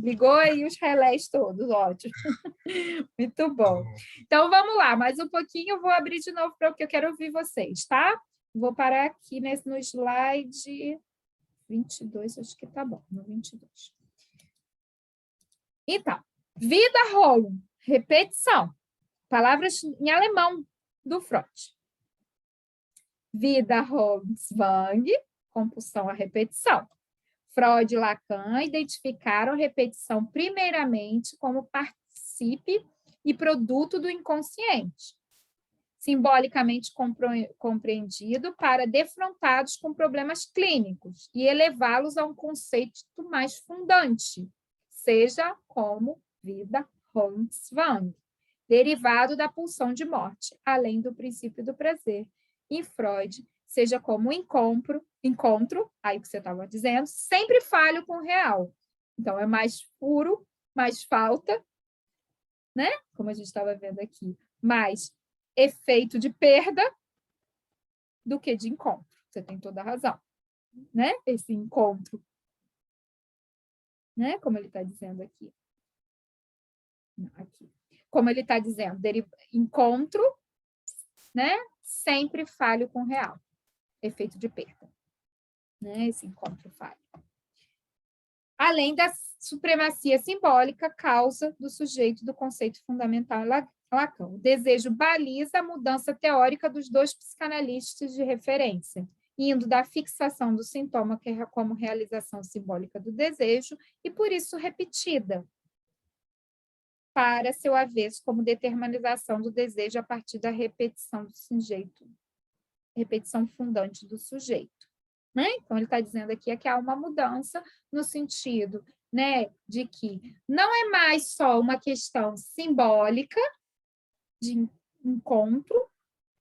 S1: Ligou aí os relés todos, ótimo. Muito bom. Então, vamos lá, mais um pouquinho, eu vou abrir de novo para o que eu quero ouvir vocês, tá? Vou parar aqui no slide 22, acho que tá bom, no 22. Então, Wiederholung, repetição. Palavras em alemão do Freud. Wiederholungszwang, compulsão à repetição. Freud e Lacan identificaram a repetição primeiramente como participe e produto do inconsciente, simbolicamente compreendido para defrontados com problemas clínicos e elevá-los a um conceito mais fundante, seja como Wiederholungszwang, derivado da pulsão de morte, além do princípio do prazer. Em Freud, seja como encontro, aí que você estava dizendo, sempre falho com o real. Então, é mais puro, mais falta, né? Como a gente estava vendo aqui, mais efeito de perda do que de encontro. Você tem toda a razão, né? Esse encontro, né? Como ele está dizendo aqui. Aqui. Como ele está dizendo, encontro, né? Sempre falho com o real. Efeito de perda. Né? Esse encontro falho. Além da supremacia simbólica, causa do sujeito do conceito fundamental Lacan. O desejo baliza a mudança teórica dos dois psicanalistas de referência, indo da fixação do sintoma como realização simbólica do desejo e, por isso, repetida, para seu avesso como determinização do desejo a partir da repetição do sujeito, repetição fundante do sujeito. Né? Então, ele está dizendo aqui que há uma mudança no sentido, né, de que não é mais só uma questão simbólica, encontro,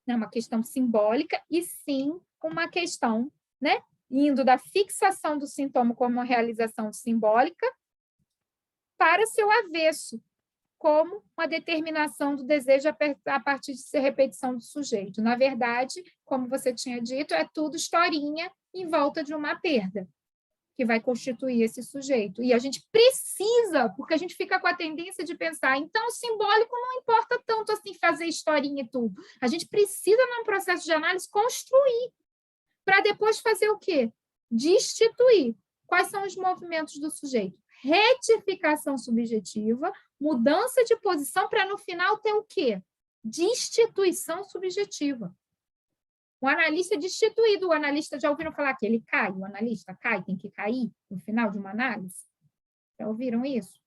S1: né, uma questão simbólica, e sim uma questão, né, indo da fixação do sintoma como uma realização simbólica para seu avesso, como uma determinação do desejo a partir de ser repetição do sujeito. Na verdade, como você tinha dito, é tudo historinha em volta de uma perda que vai constituir esse sujeito. E a gente precisa, porque a gente fica com a tendência de pensar, então o simbólico não importa tanto assim fazer historinha e tudo. A gente precisa, num processo de análise, construir, para depois fazer o quê? Destituir. Quais são os movimentos do sujeito? Retificação subjetiva, mudança de posição, para no final ter o quê? Destituição subjetiva. O analista é destituído, o analista já ouviram falar que ele cai, o analista cai, tem que cair no final de uma análise? Já ouviram isso?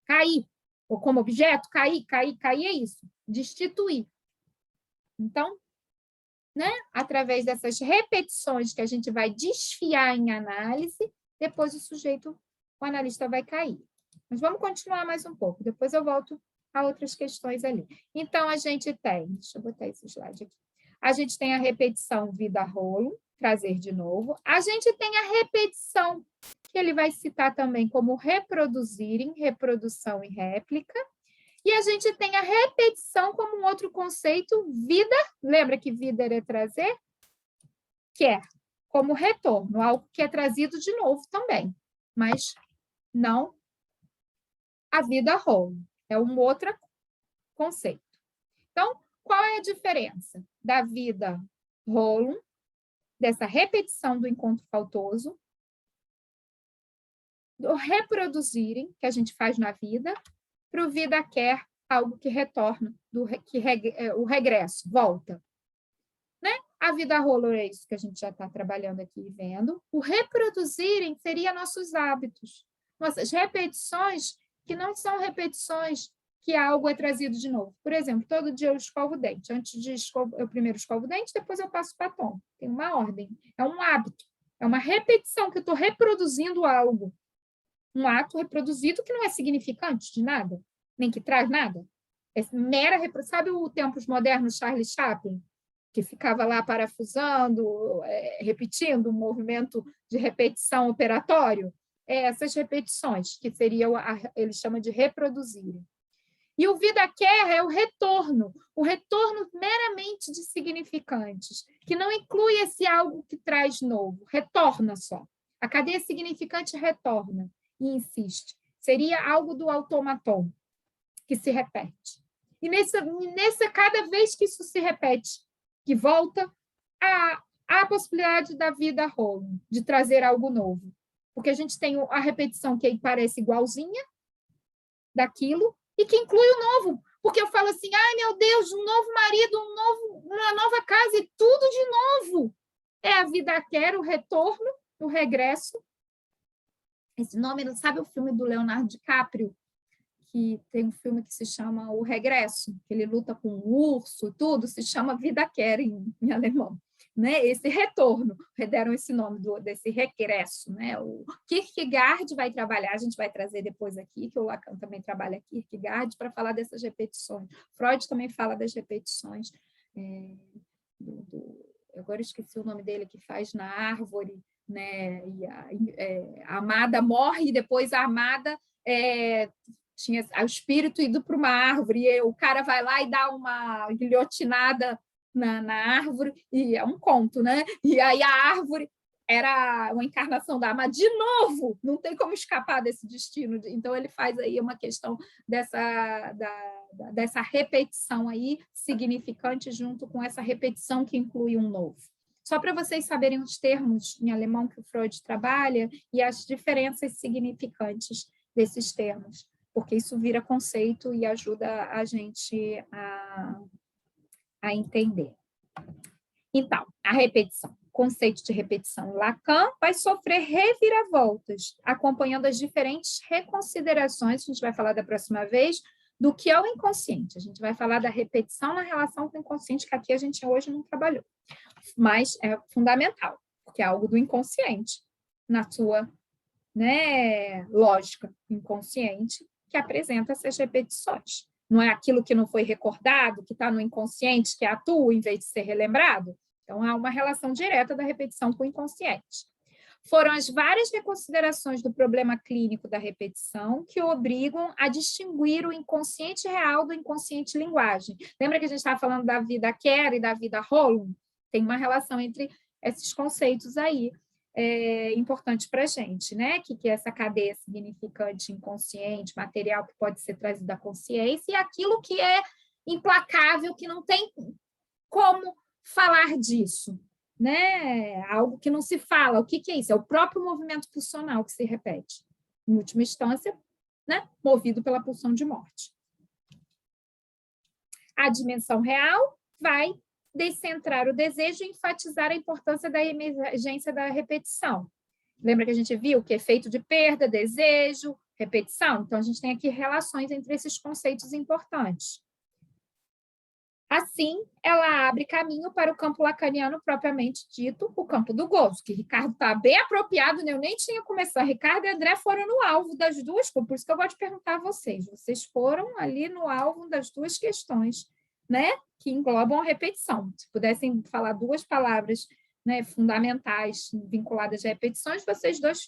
S1: Cair, ou como objeto, cair é isso, destituir. Então, né, através dessas repetições que a gente vai desfiar em análise, depois o analista vai cair. Mas vamos continuar mais um pouco, depois eu volto a outras questões ali. Então, a gente tem, deixa eu botar esse slide aqui. A gente tem a repetição vida-rolo, trazer de novo. A gente tem a repetição, que ele vai citar também como reproduzirem, reprodução e réplica. E a gente tem a repetição como um outro conceito, vida, lembra que vida era trazer? Quer, como retorno, algo que é trazido de novo também, mas não a vida-rolo, é um outro conceito. Então, qual é a diferença da vida-rolo, dessa repetição do encontro faltoso, do reproduzirem, que a gente faz na vida, para o vida-quer, algo que retorna, o regresso, volta. Né? A vida-rolo é isso que a gente já está trabalhando aqui e vendo. O reproduzirem seria nossos hábitos, nossas repetições, que não são repetições que algo é trazido de novo. Por exemplo, todo dia eu escovo o dente. Antes de eu primeiro escovo o dente, depois eu passo batom. Tem uma ordem. É um hábito. É uma repetição que eu estou reproduzindo algo. Um ato reproduzido que não é significante de nada, nem que traz nada. É mera sabe o Tempos Modernos, Charlie Chaplin, que ficava lá parafusando, repetindo um movimento de repetição operatório? Essas repetições, que seriam, ele chama de reproduzir. E o vida-quer é o retorno meramente de significantes, que não inclui esse algo que traz novo, retorna só. A cadeia significante retorna e insiste. Seria algo do automaton, que se repete. E nessa cada vez que isso se repete, que volta, há a possibilidade da vida-rolo, de trazer algo novo. Porque a gente tem a repetição que parece igualzinha daquilo, e que inclui o novo, porque eu falo assim, ai meu Deus, um novo marido, uma nova casa, e tudo de novo. É a vida-quer, o retorno, o regresso. Esse nome, não sabe o filme do Leonardo DiCaprio, que tem um filme que se chama O Regresso, que ele luta com um urso, tudo, se chama vida-quer em alemão. Né? Esse retorno, deram esse nome desse regresso. Né? O Kierkegaard vai trabalhar, a gente vai trazer depois aqui, que o Lacan também trabalha Kierkegaard, para falar dessas repetições. Freud também fala das repetições. Agora esqueci o nome dele, que faz na árvore, né? E a amada morre, e depois a amada tinha o espírito ido para uma árvore, e o cara vai lá e dá uma guilhotinada na árvore, e é um conto, né? E aí a árvore era uma encarnação da alma de novo, não tem como escapar desse destino. Então, ele faz aí uma questão dessa repetição aí, significante, junto com essa repetição que inclui um novo. Só para vocês saberem os termos em alemão que o Freud trabalha e as diferenças significantes desses termos, porque isso vira conceito e ajuda a gente a entender. Então, a repetição. O conceito de repetição Lacan vai sofrer reviravoltas, acompanhando as diferentes reconsiderações, a gente vai falar da próxima vez, do que é o inconsciente. A gente vai falar da repetição na relação com o inconsciente, que aqui a gente hoje não trabalhou. Mas é fundamental, porque é algo do inconsciente, na sua, né, lógica inconsciente, que apresenta essas repetições. Não é aquilo que não foi recordado, que está no inconsciente, que atua em vez de ser relembrado? Então, há uma relação direta da repetição com o inconsciente. Foram as várias reconsiderações do problema clínico da repetição que obrigam a distinguir o inconsciente real do inconsciente linguagem. Lembra que a gente estava falando da vida Kerr e da vida Holm? Tem uma relação entre esses conceitos aí, importante para a gente, né? Que é essa cadeia significante inconsciente, material que pode ser trazido à consciência, e aquilo que é implacável, que não tem como falar disso, né? Algo que não se fala. O que é isso? É o próprio movimento pulsional que se repete. Em última instância, né? Movido pela pulsão de morte. A dimensão real vai descentrar o desejo e enfatizar a importância da emergência da repetição. Lembra que a gente viu que é efeito de perda, desejo, repetição? Então, a gente tem aqui relações entre esses conceitos importantes. Assim, ela abre caminho para o campo lacaniano propriamente dito, o campo do gozo, que Ricardo está bem apropriado, né? Eu nem tinha começado. Ricardo e André foram no alvo das duas, por isso que eu gosto de perguntar a vocês. Vocês foram ali no alvo das duas questões, né? Que englobam a repetição. Se pudessem falar duas palavras, né, fundamentais vinculadas a repetições, vocês dois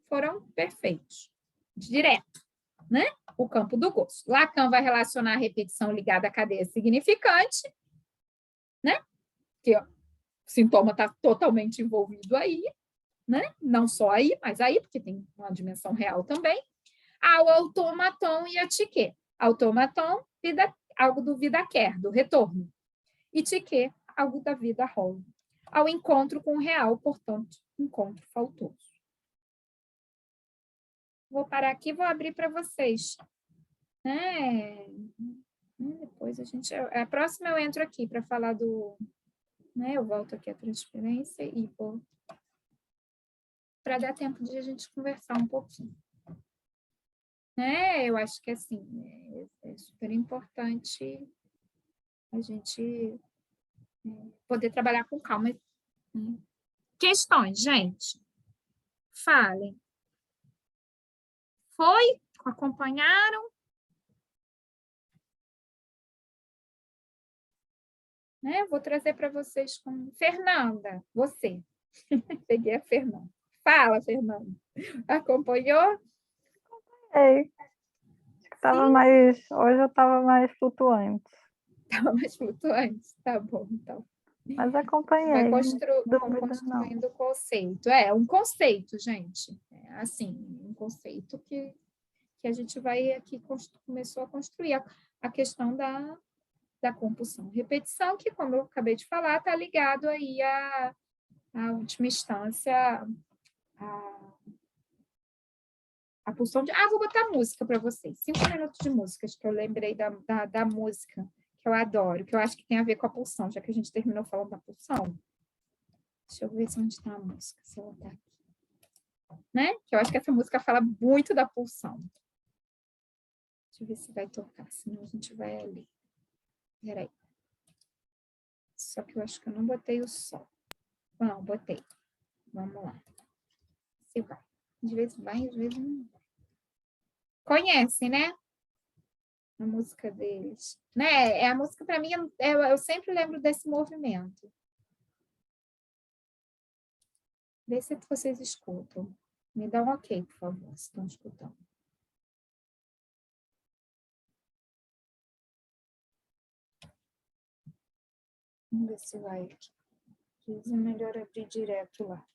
S1: foram perfeitos. Direto, né? O campo do gozo. Lacan vai relacionar a repetição ligada à cadeia significante, né? Que o sintoma está totalmente envolvido aí, né? Não só aí, mas aí, porque tem uma dimensão real também. Ao automaton e a tique. Automaton, algo do vida quer, do retorno. E tique, algo da vida rola. Ao encontro com o real, portanto, encontro faltoso. Vou parar aqui e vou abrir para vocês. Depois a gente... A próxima eu entro aqui para falar do... Né, eu volto aqui a transferência e vou... Para dar tempo de a gente conversar um pouquinho. Eu acho que, assim, é super importante a gente poder trabalhar com calma. Questões, gente? Falem. Foi? Acompanharam? Vou trazer para vocês com Fernanda, você. Peguei a Fernanda. Fala, Fernanda. Acompanhou?
S5: Ei, hoje eu estava mais flutuante.
S1: Estava mais flutuante? Tá bom, então.
S5: Mas acompanhei.
S1: Vai construindo o conceito. Um conceito, gente. Assim, um conceito que a gente vai aqui começou a construir. A questão da compulsão. Repetição, que, como eu acabei de falar, está ligado aí à última instância, a pulsão de... vou botar música para vocês. 5 minutos de música, que eu lembrei da música, que eu adoro, que eu acho que tem a ver com a pulsão, já que a gente terminou falando da pulsão. Deixa eu ver onde está a música, se ela está aqui. Né? Que eu acho que essa música fala muito da pulsão. Deixa eu ver se vai tocar, senão a gente vai ali. Peraí. Só que eu acho que eu não botei o som. Não, botei. Vamos lá. Se vai. Às vezes vai, às vezes não vai. Conhece, né? A música deles. Né? A música, para mim, eu sempre lembro desse movimento. Vê se vocês escutam. Me dá um ok, por favor, se estão escutando. Vamos ver se vai aqui. É melhor abrir direto lá.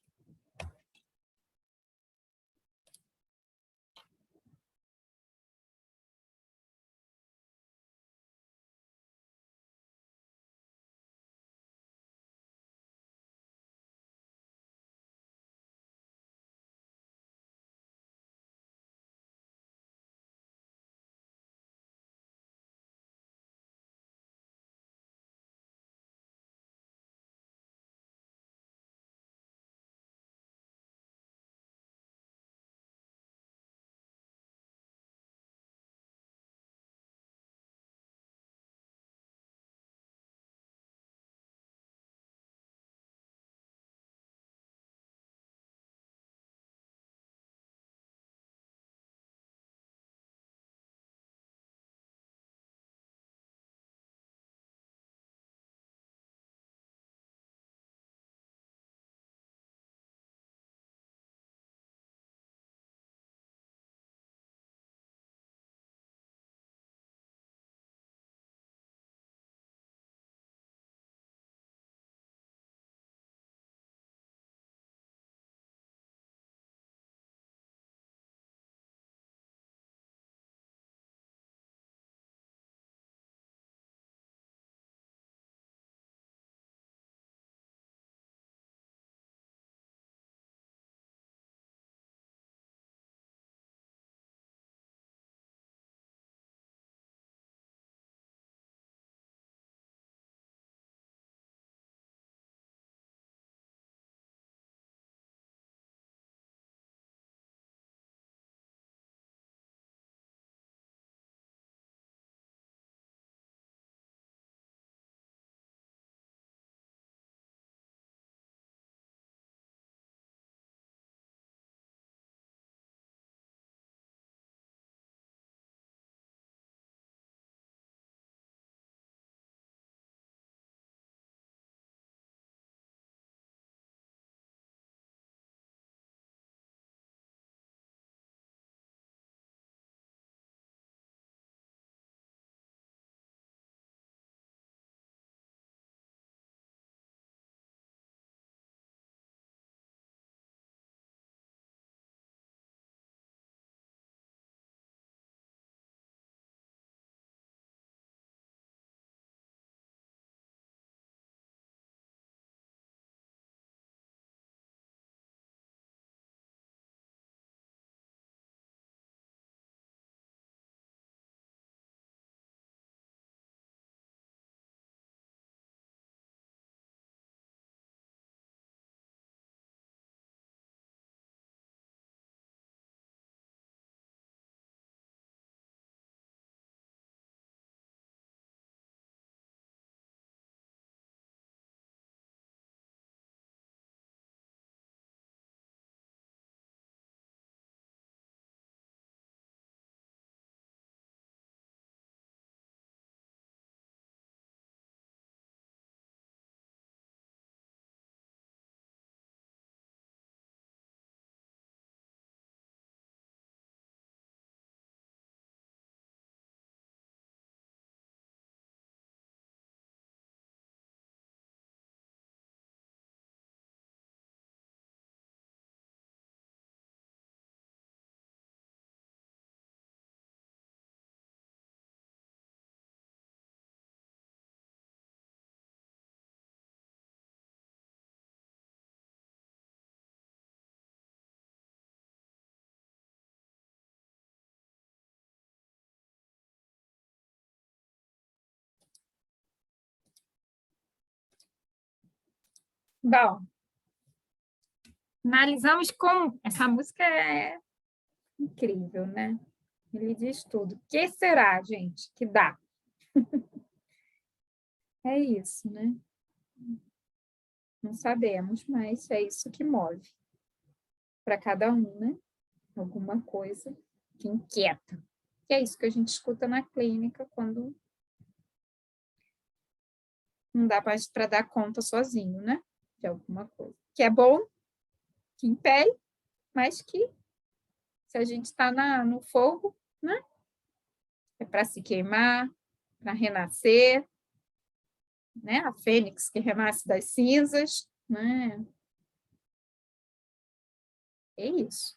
S1: Bom, analisamos como... Essa música é incrível, né? Ele diz tudo. O que será, gente, que dá? É isso, né? Não sabemos, mas é isso que move para cada um, né? Alguma coisa que inquieta. E é isso que a gente escuta na clínica quando não dá mais para dar conta sozinho, né? De alguma coisa. Que é bom, que impele, mas que se a gente está no fogo, né? É para se queimar, para renascer, né? A fênix que renasce das cinzas, né? É isso.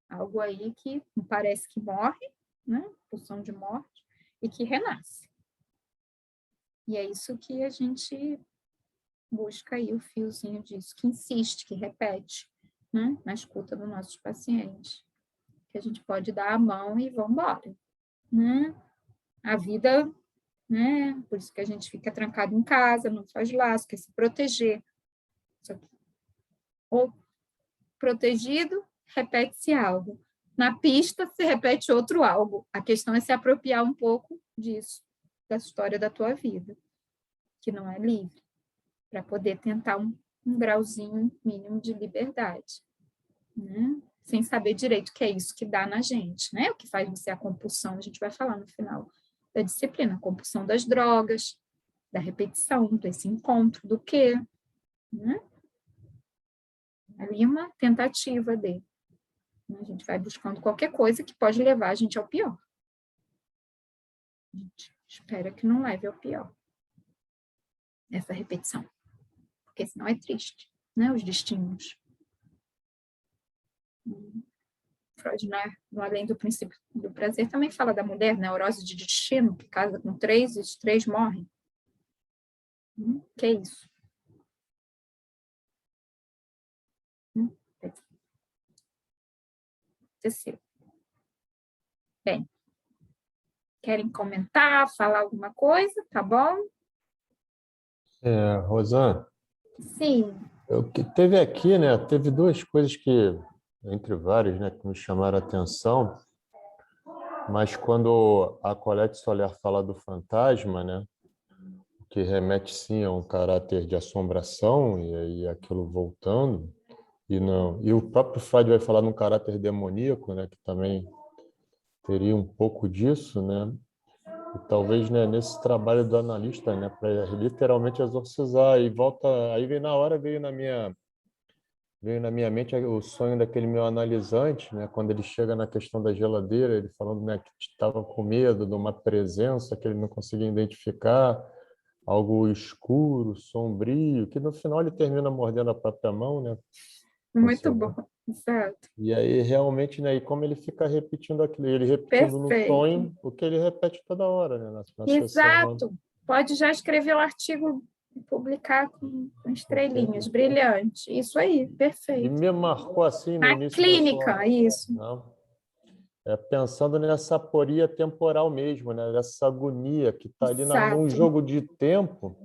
S1: Algo aí que parece que morre, né? Pulsão de morte, e que renasce. E é isso que a gente busca aí, o fiozinho disso, que insiste, que repete, né? Na escuta dos nossos pacientes. Que a gente pode dar a mão e vamos embora, né? A vida, né? Por isso que a gente fica trancado em casa, não faz laço, quer se proteger. Ou protegido, repete-se algo. Na pista, se repete outro algo. A questão é se apropriar um pouco disso, da história da tua vida, que não é livre, para poder tentar um grauzinho mínimo de liberdade, né? Sem saber direito o que é isso que dá na gente, né? O que faz você a compulsão, a gente vai falar no final da disciplina, a compulsão das drogas, da repetição, desse encontro, do quê, né? Ali é uma tentativa de. A gente vai buscando qualquer coisa que pode levar a gente ao pior. A gente espera que não leve ao pior. Essa repetição. Porque senão é triste, né? Os destinos. Freud, né? No Além do Princípio do Prazer, também fala da mulher, neurose de destino, que casa com 3 e os 3 morrem. Que é isso? Aconteceu. Bem, querem comentar, falar alguma coisa? Tá bom?
S3: Rosana,
S1: Sim.
S3: teve aqui, né? Teve duas coisas que, entre várias, né, que me chamaram a atenção, mas quando a Colette Soler fala do fantasma, né, que remete sim a um caráter de assombração e aí aquilo voltando, e o próprio Freud vai falar num caráter demoníaco, né, que também teria um pouco disso, né? E talvez, né, nesse trabalho do analista, né, para literalmente exorcizar e volta, aí veio na minha mente o sonho daquele meu analisante, né, quando ele chega na questão da geladeira, ele falando, né, que estava com medo de uma presença que ele não conseguia identificar, algo escuro, sombrio, que no final ele termina mordendo a própria mão, né?
S1: Muito bom. Exato.
S3: E aí realmente, né, e como ele fica repetindo aquilo, ele repetindo no
S1: Perfeito.
S3: sonho o que ele repete toda hora, né, na sessão.
S1: Exato. Pode já escrever o artigo e publicar com estrelinhas, brilhante. Isso aí,
S3: E
S1: perfeito.
S3: me marcou assim no
S1: Na
S3: início da
S1: clínica,
S3: sua,
S1: isso.
S3: não, pensando nessa aporia temporal mesmo, né, dessa agonia que está ali num
S1: Exato.
S3: jogo de tempo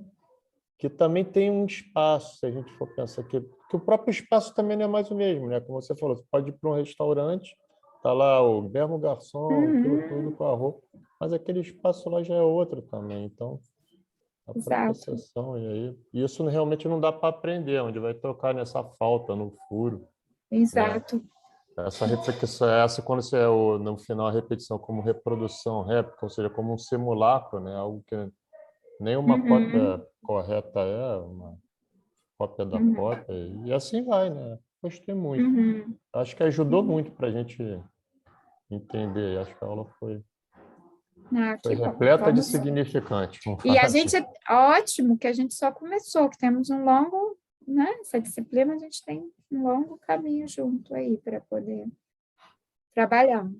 S3: que também tem um espaço, se a gente for pensar que o próprio espaço também não é mais o mesmo, né? Como você falou, você pode ir para um restaurante, tá lá o mesmo garçom, aquilo tudo com a roupa, mas aquele espaço lá já é outro também, então a própria
S1: Exato.
S3: sessão, e aí isso realmente não dá para aprender, onde vai tocar nessa falta, no furo.
S1: Exato.
S3: Essa repetição, essa quando você é no final a repetição como reprodução, réplica, ou seja, como um simulacro, né? Algo que nenhuma cópia correta é uma cópia da cópia, e assim vai, né? Gostei muito. Acho que ajudou muito para a gente entender. Acho que a aula foi
S1: Que bom.
S3: repleta de
S1: Vamos.
S3: significante. Vamos
S1: E
S3: falar
S1: a
S3: assim.
S1: gente, ótimo, que a gente só começou, que temos um longo, né? Essa disciplina a gente tem um longo caminho junto aí para poder trabalhar,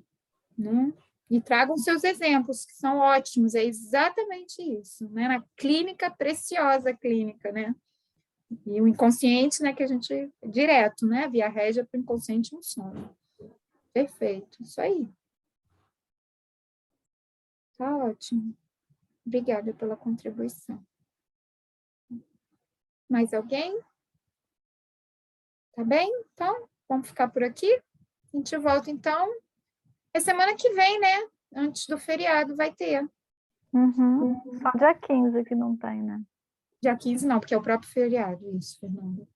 S1: né? E tragam seus exemplos, que são ótimos, é exatamente isso, né? Na clínica, preciosa clínica, né? E o inconsciente, né, que a gente, direto, né? Via régia para o inconsciente um sonho. Perfeito, isso aí. Tá ótimo. Obrigada pela contribuição. Mais alguém? Tá bem? Então, vamos ficar por aqui. A gente volta, então. É semana que vem, né? Antes do feriado vai ter.
S5: Uhum. Só dia 15 que não tem, né?
S1: Dia 15 não, porque é o próprio feriado, isso, Fernanda.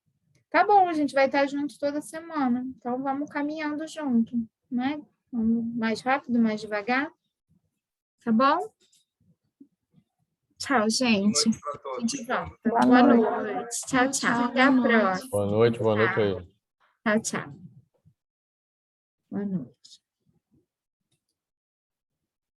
S1: Tá bom, a gente vai estar junto toda semana. Então, vamos caminhando junto, né? Vamos mais rápido, mais devagar. Tá bom? Tchau, gente.
S4: Boa noite para
S1: A
S4: todos.
S1: gente volta.
S5: Boa
S1: Boa
S5: noite.
S1: noite. Tchau, tchau. Até a próxima.
S3: Boa noite aí.
S1: Tchau, tchau. Boa noite.